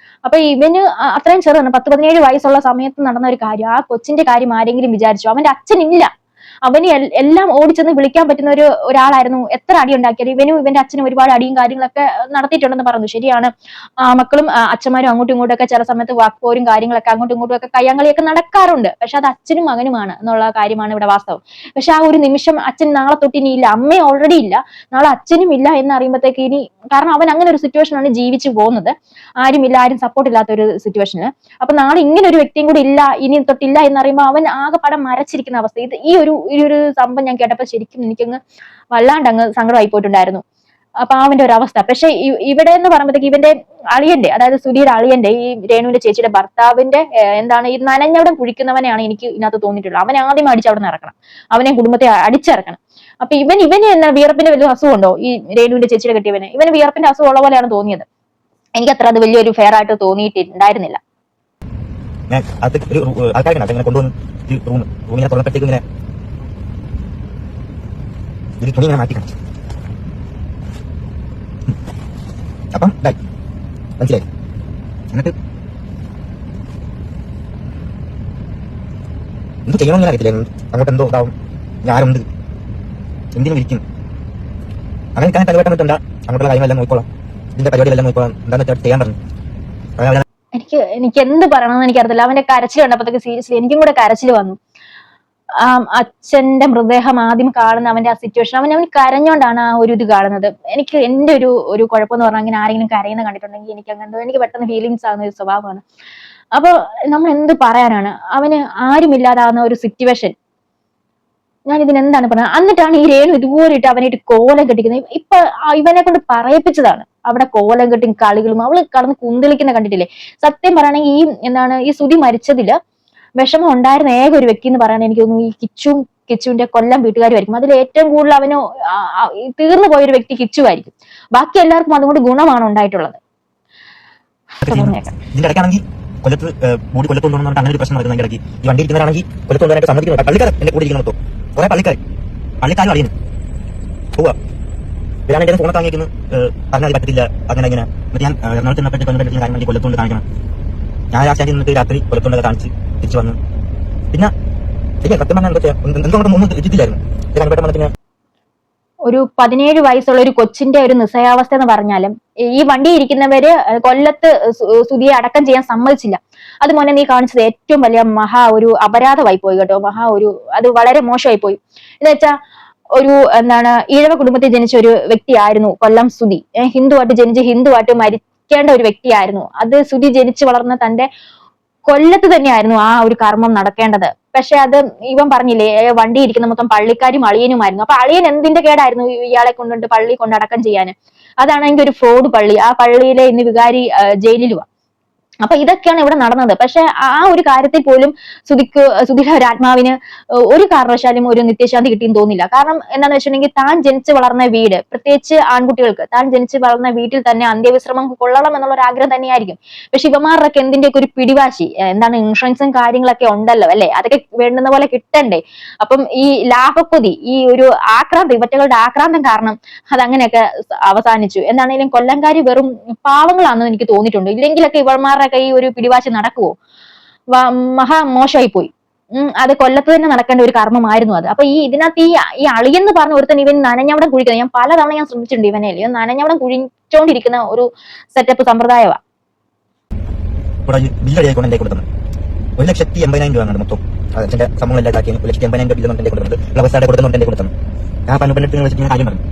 അപ്പൊ ഇവന് അത്രയും ചെറുതാണ്, 10-17 വയസ്സുള്ള സമയത്ത് നടന്ന ഒരു കാര്യം. ആ കൊച്ചിന്റെ കാര്യം ആരെങ്കിലും വിചാരിച്ചു? അവന്റെ അച്ഛനില്ല, അവന് എല്ലാം ഓടിച്ചെന്ന് വിളിക്കാൻ പറ്റുന്ന ഒരാളായിരുന്നു. എത്ര അടി ഉണ്ടാക്കിയാലും ഇവനും ഇവന്റെ അച്ഛനും ഒരുപാട് അടിയും കാര്യങ്ങളൊക്കെ നടത്തിയിട്ടുണ്ടെന്ന് പറഞ്ഞു. ശരിയാണ്, മക്കളും അച്ഛന്മാരും അങ്ങോട്ടും ഇങ്ങോട്ടൊക്കെ ചില സമയത്ത് വാക്പോരും കാര്യങ്ങളൊക്കെ അങ്ങോട്ടും ഇങ്ങോട്ടും ഒക്കെ കയ്യാങ്കളിയൊക്കെ നടക്കാറുണ്ട്. പക്ഷെ അത് അച്ഛനും മകനുമാണ് എന്നുള്ള കാര്യമാണ് ഇവിടെ വാസ്തവം. പക്ഷെ ആ ഒരു നിമിഷം അച്ഛൻ നാളെ തൊട്ട് ഇനി ഇല്ല, അമ്മ ഓൾറെഡി ഇല്ല, നാളെ അച്ഛനും ഇല്ല എന്ന് അറിയുമ്പോഴത്തേക്ക് ഇനി, കാരണം അവൻ അങ്ങനെ ഒരു സിറ്റുവേഷനാണ് ജീവിച്ചു പോകുന്നത്. ആരുമില്ല, ആരും സപ്പോർട്ട് ഇല്ലാത്ത ഒരു സിറ്റുവേഷന്. അപ്പൊ നാളെ ഇങ്ങനെ ഒരു വ്യക്തിയും കൂടി ഇല്ല, ഇനി തൊട്ടില്ല എന്ന് പറയുമ്പോൾ അവൻ ആകെ പടം മരച്ചിരിക്കുന്ന അവസ്ഥ. ഈ ഒരു സംഭവം ഞാൻ കേട്ടപ്പോ ശരിക്കും എനിക്കങ്ങ് വല്ലാണ്ട് അങ്ങ് സങ്കടമായി പോയിട്ടുണ്ടായിരുന്നു. അപ്പൊ അവന്റെ ഒരു അവസ്ഥ. പക്ഷെ ഇവിടെ എന്ന് പറയുമ്പോഴത്തേക്ക് ഇവന്റെ അളിയന്റെ, അതായത് സുധീർ അളിയന്റെ, ഈ രേണുവിന്റെ ചേച്ചിയുടെ ഭർത്താവിന്റെ എന്താണ് ഈ നനഞ്ഞവിടം കുഴിക്കുന്നവനെയാണ് എനിക്ക് ഇതിനകത്ത് തോന്നിയിട്ടുള്ളത്. അവനെ ആദ്യം അടിച്ചവിടെ നിന്ന് ഇറക്കണം, അവനെ കുടുംബത്തെ അടിച്ചിറക്കണം. അപ്പൊ ഇവന് എന്നാ വിയർപ്പിന്റെ വലിയ അസുഖമുണ്ടോ? ഈ രേണുവിന്റെ ചേച്ചിയുടെ കെട്ടിയവന് ഇവന് വിയർപ്പിന്റെ അസുഖം ഉള്ള പോലെയാണ് തോന്നിയത്. എനിക്ക് അത്ര അത് വലിയൊരു ഫെയർ ആയിട്ട് തോന്നിയിട്ടുണ്ടായിരുന്നില്ല. ഞാൻ അത് ഒരു ആൾക്കാരാണ് അങ്ങനെ കൊണ്ടുവന്ന് റൂമിനെ തുറന്നപ്പോഴത്തേക്ക് ഇങ്ങനെ ഒരു തുണി ഇങ്ങനെ മാറ്റി കാണിച്ചു. അപ്പം മനസ്സിലായി. എന്നിട്ട് എന്ത് ചെയ്യണമെന്ന് അറിയത്തില്ല. അങ്ങോട്ട് എന്തോ ഇതാവും, ഞാനുണ്ട്, എന്തിനും വിളിക്കും. അങ്ങനെ ഞാൻ തലവേട്ടം കിട്ടണ്ട, അങ്ങോട്ടുള്ള കാര്യങ്ങളെല്ലാം നോക്കിക്കോളാം, ഇതിന്റെ പരിപാടികളെല്ലാം നോക്കിക്കോളാം, എന്താണെന്ന് വെച്ചാൽ ചെയ്യാൻ പറഞ്ഞു. എനിക്ക് എന്ത് പറയണമെന്ന് എനിക്കറിയില്ല. അവന്റെ കരച്ചിൽ കണ്ടപ്പോഴത്തേക്ക് സീരിയസ്ലി എനിക്കും കൂടെ കരച്ചിൽ വന്നു. അച്ഛന്റെ മൃതദേഹം ആദ്യം കാണുന്ന അവന്റെ ആ സിറ്റുവേഷൻ, അവൻ കരഞ്ഞോണ്ടാണ് ആ ഒരു ഇത് കാണുന്നത്. എനിക്ക് എന്റെ ഒരു കുഴപ്പമെന്ന് പറഞ്ഞാൽ, ഇങ്ങനെ ആരെങ്കിലും കരയുന്ന കണ്ടിട്ടുണ്ടെങ്കിൽ എനിക്ക് പെട്ടെന്ന് ഫീലിങ്സ് ആകുന്ന ഒരു സ്വഭാവമാണ്. അപ്പൊ നമ്മൾ എന്ത് പറയാനാണ്, അവന് ആരുമില്ലാതാവുന്ന ഒരു സിറ്റുവേഷൻ. ഞാൻ ഇതിനെന്താണ് പറഞ്ഞത്? എന്നിട്ടാണ് ഈ രേണു ഇതുപോലെ ഇട്ട് അവനായിട്ട് കോലം കെട്ടിക്കുന്നത്. ഇപ്പൊ ഇവനെ കൊണ്ട് പറയിപ്പിച്ചതാണ് അവിടെ കോലം കെട്ടി കളികളും. അവള് കടന്ന് കുന്തിളിക്കുന്ന കണ്ടിട്ടില്ലേ? സത്യം പറയുകയാണെങ്കിൽ ഈ സുധി മരിച്ചതില് വിഷമം ഉണ്ടായിരുന്ന ഏക ഒരു വ്യക്തി എന്ന് പറയാൻ എനിക്ക് തോന്നുന്നു ഈ കിച്ചുവിന്റെ കൊല്ലം വീട്ടുകാരുമായിരിക്കും. അതിൽ ഏറ്റവും കൂടുതൽ അവന് തീർന്നു പോയൊരു വ്യക്തി കിച്ചു ആയിരിക്കും. ബാക്കി എല്ലാവർക്കും അതുകൊണ്ട് ഗുണമാണ് ഉണ്ടായിട്ടുള്ളത്. കൊല്ലത്ത് കൂടി കൊല്ലത്തോണ്ട് അങ്ങനെ ഒരു പ്രശ്നം നടക്കുന്ന ഇടയ്ക്ക് ഈ വണ്ടി ഇരിക്കുന്നവരാണെങ്കിൽ കൊല്ലത്തോണ്ടായിട്ട് സമ്മതിക്കുന്നത് പള്ളിക്കാർ എന്റെ കൂടി ഇരിക്കുന്നു. കുറെ പള്ളിക്കാരും അറിയുന്നു പോവാ വരാനായിട്ട് ഫോണെ താങ്ങിയിരിക്കുന്നു. പറഞ്ഞാൽ പറ്റത്തില്ല, അങ്ങനെ ഇങ്ങനെ. ഞാൻ എറണാകുളത്ത് നിന്നപ്പോഴത്തേക്ക് കാര്യം വേണ്ടി കൊല്ലത്തോണ്ട് കാണിക്കണം. ഞാൻ ആ സ്റ്റാൻഡിൽ നിന്നിട്ട് രാത്രി കൊല്ലത്തോണ്ടൊക്കെ കാണിച്ച് തിരിച്ചു വന്നു. പിന്നെ സത്യം പറഞ്ഞാൽ എന്തുകൊണ്ട് ഒന്നും എത്തില്ലായിരുന്നു. പിന്നെ ഒരു 17 വയസ്സുള്ള ഒരു കൊച്ചിന്റെ ഒരു നിസ്സഹാവസ്ഥ എന്ന് പറഞ്ഞാലും, ഈ വണ്ടി ഇരിക്കുന്നവര് കൊല്ലത്ത് സുധിയെ അടക്കം ചെയ്യാൻ സമ്മതിച്ചില്ല. അത് മോനെ നീ കാണിച്ചത് ഏറ്റവും വലിയ ഒരു അപരാധമായി പോയി കേട്ടോ. അത് വളരെ മോശമായി പോയി. എന്ന് വെച്ചാൽ ഈഴവ കുടുംബത്തിൽ ജനിച്ച ഒരു വ്യക്തിയായിരുന്നു കൊല്ലം സുധി. ഹിന്ദുവായിട്ട് ജനിച്ച് ഹിന്ദുവായിട്ട് മരിക്കേണ്ട ഒരു വ്യക്തിയായിരുന്നു. അത് സുധി ജനിച്ചു വളർന്ന തന്റെ കൊല്ലത്ത് തന്നെയായിരുന്നു ആ ഒരു കർമ്മം നടക്കേണ്ടത്. പക്ഷെ അത് ഇവൻ പറഞ്ഞില്ലേ, വണ്ടി ഇരിക്കുന്ന മൊത്തം പള്ളിക്കാരും അളിയനുമായിരുന്നു. അപ്പൊ അളിയൻ എന്തിന്റെ കേടായിരുന്നു ഇയാളെ കൊണ്ടുണ്ട് പള്ളി കൊണ്ടടക്കം ചെയ്യാന്? അതാണെങ്കിൽ ഒരു ഫ്രോഡ് പള്ളി. ആ പള്ളിയിലെ ഇന്ന് വികാരി ജയിലിലുവാ. അപ്പൊ ഇതൊക്കെയാണ് ഇവിടെ നടന്നത്. പക്ഷെ ആ ഒരു കാര്യത്തിൽ പോലും സുധിയുടെ ഒരു ആത്മാവിന് ഒരു കാരണവശാലും ഒരു നിത്യശാന്തി കിട്ടിയെന്ന് തോന്നില്ല. കാരണം എന്താണെന്ന് വെച്ചിട്ടുണ്ടെങ്കിൽ, താൻ ജനിച്ചു വളർന്ന വീട്, പ്രത്യേകിച്ച് ആൺകുട്ടികൾക്ക് താൻ ജനിച്ചു വളർന്ന വീട്ടിൽ തന്നെ അന്ത്യവിശ്രമം കൊള്ളണം എന്നുള്ള ഒരു ആഗ്രഹം തന്നെയായിരിക്കും. പക്ഷെ ഇവന്മാരുടെയൊക്കെ എന്തിന്റെയൊക്കെ ഒരു പിടിവാശി, ഇൻഷുറൻസും കാര്യങ്ങളൊക്കെ ഉണ്ടല്ലോ അല്ലെ, അതൊക്കെ വേണ്ടുന്ന പോലെ കിട്ടണ്ടേ. അപ്പം ഈ ലാഭക്കൊതി, ഈ ഒരു ആക്രാന്തം, ഇവറ്റകളുടെ ആക്രാന്തം കാരണം അതങ്ങനെയൊക്കെ അവസാനിച്ചു. എന്താണെങ്കിലും കൊല്ലംകാരി വെറും പാവങ്ങളാണെന്ന് എനിക്ക് തോന്നിയിട്ടുണ്ട്. ഇല്ലെങ്കിലൊക്കെ ഇവന്മാരുടെ ഈ ഒരു പിടിവാശി നടക്കുവോ? മഹാ മോശമായി പോയി. അത് കൊല്ലത്ത് തന്നെ നടക്കേണ്ട ഒരു കർമ്മമായിരുന്നു അത്. അപ്പൊ ഇതിനകത്ത് ഈ അളിയെന്ന് പറഞ്ഞ ഒരുത്തൻ ഇവൻ നനഞ്ഞവടം കുഴിക്കുന്നത്, ഞാൻ പലതവണ ശ്രമിച്ചിട്ടുണ്ട് ഇവനെ. നനഞ്ഞവടം കുഴിച്ചോണ്ടിരിക്കുന്ന ഒരു സെറ്റപ്പ് സമ്പ്രദായമാണ്. 1,80,000 രൂപ മൊത്തം അച്ഛന്റെ സംഭവം എല്ലാം ഇതാക്കി 1,80,000 ബില്ല് എന്റെ കൊടുത്തത്. വ്യവസായ കൊടുത്തുകൊണ്ട് എന്റെ കൊടുത്തത്. ഞാൻ പനുപെണ്ണിട്ട് വെച്ചിട്ട് ഞാൻ കാര്യം പറഞ്ഞു.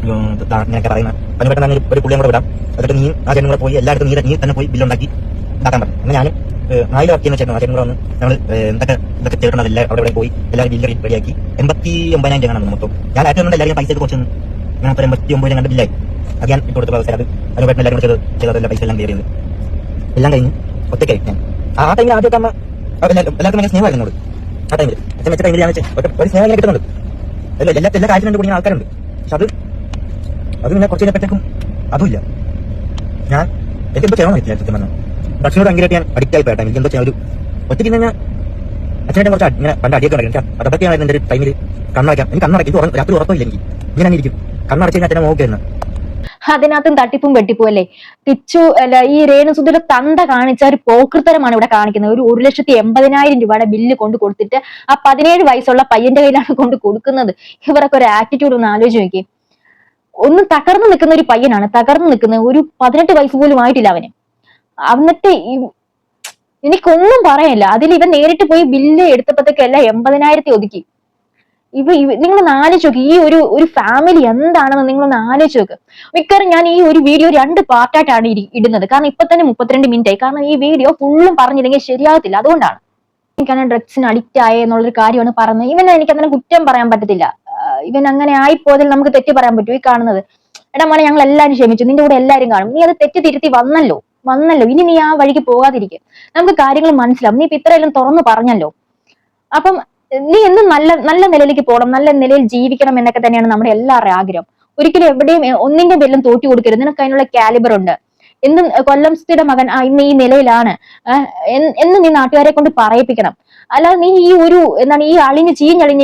ഇങ്ങനെയൊക്കെ പറയുന്ന പനുപെട്ടെന്ന് ഒരു പുള്ളിയും കൂടെ വിടാം, എന്നിട്ട് നീ ആ ചേട്ടനും കൂടെ പോയി എല്ലായിടത്തും നീ തന്നെ പോയി ബില്ലുണ്ടാക്കി ഇതാക്കാൻ പറഞ്ഞു. അങ്ങനെ ഞാനും 1000 വർക്ക് ചെയ്യുന്ന ചേട്ടനും ആ ചേട്ടനും കൂടെ വന്ന് ഞങ്ങൾ ഇതൊക്കെ ചേട്ടൻ എല്ലാം അവിടെ പോയി എല്ലാവരും ബില്ല് റെഡിയാക്കി 89,000 രൂപയാണ് മൊത്തം. ഞാൻ ഏറ്റവും എല്ലാവരും പൈസ കുറച്ച് ഞാൻ 89,000 കണ്ട് ബില്ലായി. അത് ഞാൻ ഇട്ട് കൊടുത്ത വ്യവസായം. അത് പനുപെട്ടെന്ന് എല്ലാവരും ചെയ്തതെല്ലാം പൈസ എല്ലാം ക്ലിയർ ചെയ്ത് എല്ലാം കഴിഞ്ഞ് ഒറ്റയ്ക്കായി. ഞാൻ ആ ടൈമിൽ ആദ്യമൊക്കെ അമ്മ എല്ലാവർക്കും ഭയങ്കര സ്നേഹമായിരുന്നു എന്നോട്. ആ ടൈമിൽ അച്ഛൻ വെച്ച ടൈമിൽ ഞാൻ ഒരു സ്നേഹം ഇങ്ങനെ കിട്ടുന്നുണ്ട്. എല്ലാ കാര്യത്തിനും കൂടി ആൾക്കാരുണ്ട്. പക്ഷെ അത് പിന്നെ കുറച്ച് കഴിഞ്ഞപ്പോഴത്തേക്കും അതുമില്ല. എനിക്ക് എന്തോ ചെയ്യണം പറ്റില്ല സത്യം പറഞ്ഞാൽ. അച്ഛനോട് ഭയങ്കരമായിട്ട് ഞാൻ അഡിക്റ്റ് ആയി പോയിട്ടാണ്. എനിക്ക് എന്തോ ചെയ്യാൻ ഒരു ഒറ്റയ്ക്ക് തന്നെ അച്ഛനായിട്ട് കുറച്ച് ഇങ്ങനെ പണ്ട് അടിയൊക്കെ ഉണ്ടായിരുന്നു. എനിക്ക് അതൊക്കെയാണ് എന്റെ ഒരു ടൈമിൽ കണ്ണടയ്ക്കാം. എനിക്ക് കണ്ണടയ്ക്കും രാത്രി ഉറപ്പില്ല. എനിക്ക് ഇങ്ങനെ അങ്ങനെ ഇരിക്കും. കണ്ണടച്ച് കഴിഞ്ഞാൽ അച്ഛനെ നോക്കിയിരുന്നു. അതിനകത്തും തട്ടിപ്പും വെട്ടിപ്പും അല്ലേ. കിച്ചു അല്ല ഈ രേണുസുധിയുടെ തന്ത കാണിച്ച ഒരു പോക്കൃത്തരമാണ് ഇവിടെ കാണിക്കുന്നത്. ഒരു 1,80,000 രൂപയുടെ ബില്ല് കൊണ്ട് കൊടുത്തിട്ട് ആ 17 വയസ്സുള്ള പയ്യന്റെ കയ്യിലാണ് കൊണ്ട് കൊടുക്കുന്നത്. ഇവരൊക്കെ ഒരു ആറ്റിറ്റ്യൂഡ് ഒന്ന് ആലോചിച്ച് നോക്കി. ഒന്ന് തകർന്നു നിൽക്കുന്ന ഒരു പയ്യനാണ്, തകർന്നു നിൽക്കുന്ന ഒരു 18 വയസ്സ് പോലും ആയിട്ടില്ല അവന്. എന്നിട്ട് എനിക്കൊന്നും പറയാനില്ല. അതിൽ ഇവൻ നേരിട്ട് പോയി ബില്ല് എടുത്തപ്പോഴത്തേക്കല്ല 80,000 ഒതുക്കി. നിങ്ങളൊന്ന് ആലോചിച്ച് നോക്ക്. ഈ ഒരു ഫാമിലി എന്താണെന്ന് നിങ്ങളൊന്ന് ആലോചിച്ച് നോക്ക്. മിക്കവാറും ഞാൻ ഈ ഒരു വീഡിയോ 2 പാർട്ടായിട്ടാണ് ഇടുന്നത്. കാരണം ഇപ്പൊ തന്നെ 32 മിനിറ്റ് ആയി. കാരണം ഈ വീഡിയോ ഫുള്ളും പറഞ്ഞില്ലെങ്കിൽ ശരിയാകത്തില്ല. അതുകൊണ്ടാണ് എനിക്കങ്ങനെ ഡ്രഗ്സിന് അഡിക്റ്റ് ആയ എന്നുള്ളൊരു കാര്യമാണ് പറഞ്ഞത്. ഇവനെ എനിക്കങ്ങനെ കുറ്റം പറയാൻ പറ്റത്തില്ല. ഇവൻ അങ്ങനെ ആയിപ്പോയതിൽ നമുക്ക് തെറ്റ് പറയാൻ പറ്റും. ഈ കാണുന്നത് എടാ മോനെ ഞങ്ങൾ എല്ലാവരും ക്ഷമിച്ചു, നിന്റെ കൂടെ എല്ലാവരും കാണും, നീ അത് തെറ്റ് തിരുത്തി വന്നല്ലോ, ഇനി നീ ആ വഴിക്ക് പോകാതിരിക്കും, നമുക്ക് കാര്യങ്ങൾ മനസ്സിലാവും, നീ ഇപ്പൊ ഇത്രയെല്ലാം തുറന്നു പറഞ്ഞല്ലോ. അപ്പം നീ എന്നും നല്ല നിലയിലേക്ക് പോകണം, നല്ല നിലയിൽ ജീവിക്കണം എന്നൊക്കെ തന്നെയാണ് നമ്മുടെ എല്ലാവരുടെയും ആഗ്രഹം. ഒരിക്കലും എവിടെയും ഒന്നിന്റെ പേരിലും തോറ്റു കൊടുക്കരുത്. നിനക്ക് അതിനുള്ള കാലിബർ ഉണ്ട്. എന്നും കൊല്ലംസ്റ്റിയുടെ മകൻ ഇന്ന് ഈ നിലയിലാണ് എന്ന് നീ നാട്ടുകാരെ കൊണ്ട് പറയിപ്പിക്കണം. അല്ലാതെ നീ ഈ അളിഞ്ഞ് ചീഞ്ഞളിഞ്ഞ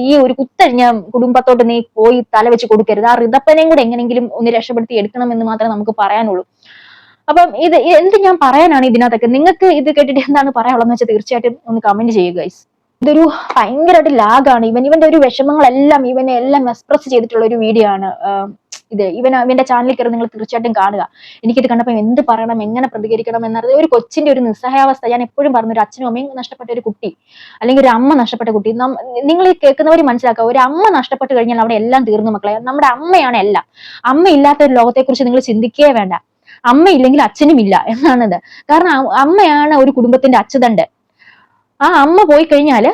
ഈ ഒരു കുത്തഴിഞ്ഞ കുടുംബത്തോട്ട് നീ പോയി തല വെച്ച് കൊടുക്കരുത്. ആ ഋതപ്പനെയും കൂടെ എങ്ങനെങ്കിലും ഒന്ന് രക്ഷപ്പെടുത്തി എടുക്കണം എന്ന് മാത്രമേ നമുക്ക് പറയാനുള്ളൂ. അപ്പം എന്ത് ഞാൻ പറയാനാണ് ഇതിനകത്തൊക്കെ. നിങ്ങൾക്ക് ഇത് കേട്ടിട്ട് എന്താണ് പറയാനുള്ളതെന്ന് വെച്ചാൽ തീർച്ചയായിട്ടും ഒന്ന് കമന്റ് ചെയ്യുക ഗൈസ്. ഇതൊരു ഭയങ്കരമായിട്ട് ലാഗാണ്. ഇവന്റെ ഒരു വിഷമങ്ങളെല്ലാം ഇവനെ എല്ലാം എക്സ്പ്രസ് ചെയ്തിട്ടുള്ള ഒരു വീഡിയോ ആണ് ഇത്. ഇവന്റെ ചാനലിൽ കയറി നിങ്ങൾ തീർച്ചയായിട്ടും കാണുക. എനിക്കിത് കണ്ടപ്പോൾ എന്ത് പറയണം, എങ്ങനെ പ്രതികരിക്കണം എന്നറിയാം. ഒരു കൊച്ചിന്റെ ഒരു നിസ്സഹായാവസ്ഥ. ഞാൻ എപ്പോഴും പറഞ്ഞു, ഒരു അച്ഛനും അമ്മയും നഷ്ടപ്പെട്ട ഒരു കുട്ടി, അല്ലെങ്കിൽ ഒരു അമ്മ നഷ്ടപ്പെട്ട കുട്ടി. നിങ്ങൾ ഈ കേൾക്കുന്നവർ മനസ്സിലാക്കുക, ഒരു അമ്മ നഷ്ടപ്പെട്ട് കഴിഞ്ഞാൽ അവിടെ എല്ലാം തീർന്നു മക്കളെ. നമ്മുടെ അമ്മയാണ് എല്ലാം. അമ്മ ഇല്ലാത്ത ഒരു ലോകത്തെക്കുറിച്ച് നിങ്ങൾ ചിന്തിക്കുകയേ വേണ്ട. അമ്മയില്ലെങ്കിൽ അച്ഛനും ഇല്ല എന്നാണിത്. കാരണം അമ്മയാണ് ഒരു കുടുംബത്തിന്റെ അച്ചുതണ്ട്. ആ അമ്മ പോയി കഴിഞ്ഞാല്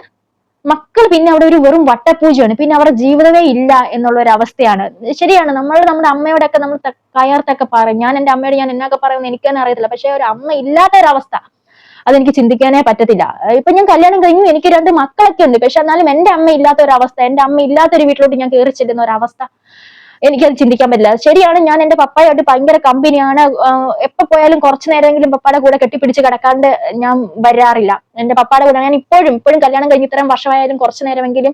മക്കൾ പിന്നെ അവിടെ ഒരു വെറും വട്ടപൂജയാണ്. പിന്നെ അവരുടെ ജീവിതമേ ഇല്ല എന്നുള്ള ഒരു അവസ്ഥയാണ്. ശരിയാണ്, നമ്മുടെ അമ്മയോടൊക്കെ നമ്മൾ കയർത്തൊക്കെ പറയും. ഞാൻ എന്റെ അമ്മയോട് ഞാൻ എന്നൊക്കെ പറയുമെന്ന് എനിക്ക് തന്നെ അറിയത്തില്ല. പക്ഷെ ഒരു അമ്മ ഇല്ലാത്ത ഒരവസ്ഥ അതെനിക്ക് ചിന്തിക്കാനേ പറ്റത്തില്ല. ഇപ്പൊ ഞാൻ കല്യാണം കഴിഞ്ഞു, എനിക്ക് 2 മക്കളൊക്കെ ഉണ്ട്. പക്ഷെ എന്നാലും എന്റെ അമ്മ ഇല്ലാത്ത ഒരവസ്ഥ, എന്റെ അമ്മ ഇല്ലാത്തൊരു വീട്ടിലോട്ട് ഞാൻ കയറി ചെല്ലുന്ന ഒരവസ്ഥ എനിക്കത് ചിന്തിക്കാൻ പറ്റില്ല. ശരിയാണ്, ഞാൻ എന്റെ പപ്പായായിട്ട് ഭയങ്കര കമ്പനിയാണ്. എപ്പോ പോയാലും കുറച്ചു നേരമെങ്കിലും പപ്പായുടെ കൂടെ കെട്ടിപ്പിടിച്ച് കിടക്കാണ്ട് ഞാൻ വരാറില്ല. എന്റെ പപ്പായുടെ കൂടെ ഞാൻ ഇപ്പോഴും കല്യാണം കഴിഞ്ഞ് ഇത്രയും വർഷമായാലും കുറച്ചു നേരമെങ്കിലും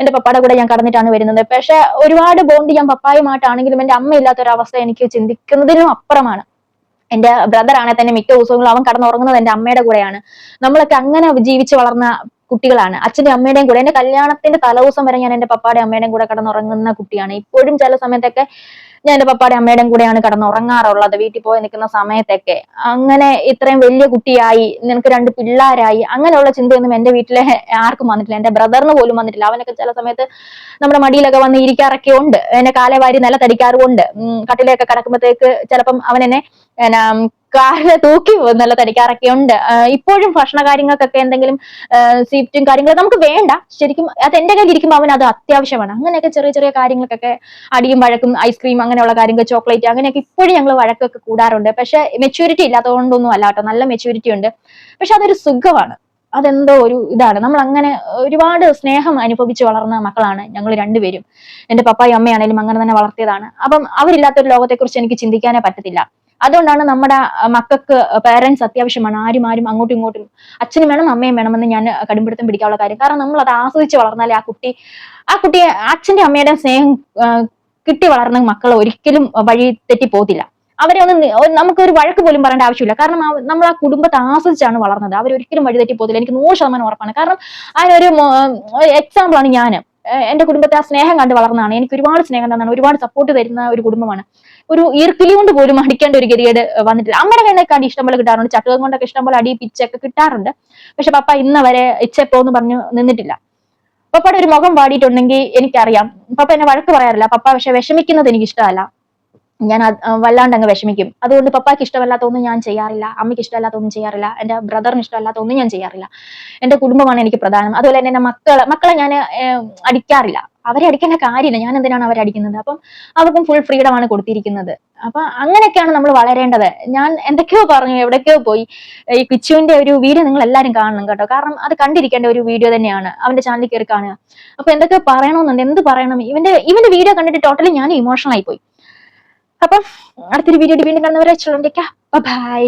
എന്റെ പപ്പായുടെ കൂടെ ഞാൻ കടന്നിട്ടാണ് വരുന്നത്. പക്ഷെ ഒരുപാട് ബോണ്ട് ഞാൻ പപ്പായുമായിട്ടാണെങ്കിലും എന്റെ അമ്മ ഇല്ലാത്തൊരവസ്ഥ എനിക്ക് ചിന്തിക്കുന്നതിനും അപ്പുറമാണ്. എന്റെ ബ്രദർ ആണെങ്കിൽ തന്നെ മിക്ക ദിവസങ്ങളും അവൻ കടന്നുറങ്ങുന്നത് എന്റെ അമ്മയുടെ കൂടെയാണ്. നമ്മളൊക്കെ അങ്ങനെ ജീവിച്ച് വളർന്ന കുട്ടികളാണ്, അച്ഛന്റെ അമ്മയുടെയും കൂടെ. എന്റെ കല്യാണത്തിന്റെ തലേദിവസം വരെ ഞാൻ എന്റെ പപ്പായുടെ അമ്മയുടെയും കൂടെ കടന്നുറങ്ങുന്ന കുട്ടിയാണ്. ഇപ്പോഴും ചില സമയത്തൊക്കെ ഞാൻ എന്റെ പപ്പായുടെ അമ്മയുടെയും കൂടെയാണ് കടന്നുറങ്ങാറുള്ളത്, വീട്ടിൽ പോയി നിൽക്കുന്ന സമയത്തൊക്കെ. അങ്ങനെ ഇത്രയും വലിയ കുട്ടിയായി, നിനക്ക് 2 പിള്ളേരായി, അങ്ങനെയുള്ള ചിന്തയൊന്നും എന്റെ വീട്ടിലെ ആർക്കും വന്നിട്ടില്ല. എന്റെ ബ്രദറിന് പോലും വന്നിട്ടില്ല. അവനൊക്കെ ചില സമയത്ത് നമ്മുടെ മടിയിലൊക്കെ വന്ന് ഇരിക്കാറൊക്കെ ഉണ്ട്. എന്നെ കാലവാരി നില തടിക്കാറുമുണ്ട്. കട്ടിലൊക്കെ കിടക്കുമ്പോഴത്തേക്ക് ചിലപ്പം അവൻ എന്നെ കാലിൽ തൂക്കി നല്ല തടിക്കാറൊക്കെ ഉണ്ട്. ഇപ്പോഴും ഭക്ഷണ കാര്യങ്ങൾക്കൊക്കെ എന്തെങ്കിലും സ്വീറ്റും കാര്യങ്ങളും നമുക്ക് വേണ്ട. ശരിക്കും അത് എന്റെ കയ്യിൽ ഇരിക്കുമ്പോൾ അവൻ അത് അത്യാവശ്യമാണ്. അങ്ങനെയൊക്കെ ചെറിയ ചെറിയ കാര്യങ്ങൾക്കൊക്കെ അടിയും വഴക്കും, ഐസ്ക്രീം അങ്ങനെയുള്ള കാര്യങ്ങൾ, ചോക്ലേറ്റ് അങ്ങനെയൊക്കെ ഇപ്പോഴും ഞങ്ങൾ വഴക്കൊക്കെ കൂടാറുണ്ട്. പക്ഷെ മെച്യൂരിറ്റി ഇല്ലാത്തതുകൊണ്ടൊന്നും അല്ല കേട്ടോ, നല്ല മെച്യൂരിറ്റി ഉണ്ട്. പക്ഷെ അതൊരു സുഖമാണ്. അതെന്തോ ഒരു ഇതാണ്. നമ്മൾ അങ്ങനെ ഒരുപാട് സ്നേഹം അനുഭവിച്ച് വളർന്ന മക്കളാണ് ഞങ്ങൾ 2 പേരും. എന്റെ പപ്പായും അമ്മയാണേലും അങ്ങനെ തന്നെ വളർത്തിയതാണ്. അപ്പം അവരില്ലാത്തൊരു ലോകത്തെക്കുറിച്ച് എനിക്ക് ചിന്തിക്കാനേ പറ്റത്തില്ല. അതുകൊണ്ടാണ് നമ്മുടെ മക്കൾക്ക് പേരൻസ് അത്യാവശ്യമാണ്. ആരും അങ്ങോട്ടും ഇങ്ങോട്ടും അച്ഛനും വേണം അമ്മയും വേണമെന്ന് ഞാൻ കടുംപിടുത്തം പിടിക്കാനുള്ള കാര്യം. കാരണം നമ്മൾ അത് ആസ്വദിച്ച് വളർന്നാലേ ആ കുട്ടിയെ അച്ഛന്റെ അമ്മയുടെ സ്നേഹം കിട്ടി വളർന്ന മക്കൾ ഒരിക്കലും വഴി തെറ്റി പോകത്തില്ല. അവരെ നമുക്ക് ഒരു വഴക്ക് പോലും പറയേണ്ട ആവശ്യമില്ല. കാരണം നമ്മൾ ആ കുടുംബത്തെ ആസ്വദിച്ചാണ് വളർന്നത്. അവരൊരിക്കലും വഴി തെറ്റി പോകത്തില്ല. എനിക്ക് 100% ഉറപ്പാണ്. കാരണം അതിനൊരു എക്സാമ്പിൾ ആണ് ഞാൻ. എന്റെ കുടുംബത്തെ ആ സ്നേഹം കണ്ട് വളർന്നതാണ്. എനിക്ക് ഒരുപാട് സ്നേഹം തന്നാണ്, ഒരുപാട് സപ്പോർട്ട് തരുന്ന ഒരു കുടുംബമാണ്. ഒരു ഈർക്കിലി കൊണ്ട് പോലും അടിക്കേണ്ട ഒരു ഗതികേട് വന്നിട്ടില്ല. അമ്മയുടെ കയ്യിലൊക്കെ അടി ഇഷ്ടംപോലെ കിട്ടാറുണ്ട്, ചട്ടുകം കൊണ്ടൊക്കെ ഇഷ്ടംപോലെ അടി പിച്ചൊക്കെ കിട്ടാറുണ്ട്. പക്ഷെ പപ്പ ഇന്ന് വരെ ഇച്ചപ്പോന്ന് പറഞ്ഞു നിന്നിട്ടില്ല. പപ്പയുടെ ഒരു മുഖം പാടിയിട്ടുണ്ടെങ്കിൽ എനിക്കറിയാം. പപ്പ എന്നെ വഴക്ക് പറയാറില്ല. പപ്പ പക്ഷെ വിഷമിക്കുന്നത് എനിക്ക് ഇഷ്ടമല്ല. ഞാൻ വല്ലാണ്ട് അങ്ങ് വിഷമിക്കും. അതുകൊണ്ട് പപ്പായ്ക്ക് ഇഷ്ടമല്ലാത്തൊന്നും ഞാൻ ചെയ്യാറില്ല, അമ്മയ്ക്ക് ഇഷ്ടമല്ലാത്തൊന്നും ചെയ്യാറില്ല, എന്റെ ബ്രദറിന് ഇഷ്ടമല്ലാത്തൊന്നും ഞാൻ ചെയ്യാറില്ല. എന്റെ കുടുംബമാണ് എനിക്ക് പ്രധാനം. അതുപോലെ തന്നെ എന്റെ മക്കളെ ഞാൻ അടിക്കാറില്ല. അവരെ അടിക്കേണ്ട കാര്യമില്ല, ഞാൻ എന്തിനാണ് അവരെ അടിക്കുന്നത്? അപ്പം അവർക്കും ഫുൾ ഫ്രീഡം ആണ് കൊടുത്തിരിക്കുന്നത്. അപ്പൊ അങ്ങനെയൊക്കെയാണ് നമ്മൾ വളരേണ്ടത്. ഞാൻ എന്തൊക്കെയോ പറഞ്ഞു, എവിടേക്കോ പോയി. ഈ കിച്ചുവിന്റെ ഒരു വീഡിയോ നിങ്ങൾ എല്ലാവരും കാണണം കേട്ടോ. കാരണം അത് കണ്ടിരിക്കേണ്ട ഒരു വീഡിയോ തന്നെയാണ്. അവന്റെ ചാനലിൽ കയറി കാണുക. അപ്പൊ എന്തൊക്കെ പറയണമെന്നുണ്ട്, എന്ത് പറയണം. ഇവന്റെ വീഡിയോ കണ്ടിട്ട് ടോട്ടലി ഞാൻ ഇമോഷണൽ ആയി പോയി. അപ്പം അടുത്തൊരു വീഡിയോ വീണ്ടും കാണുന്നവരെ ബൈ.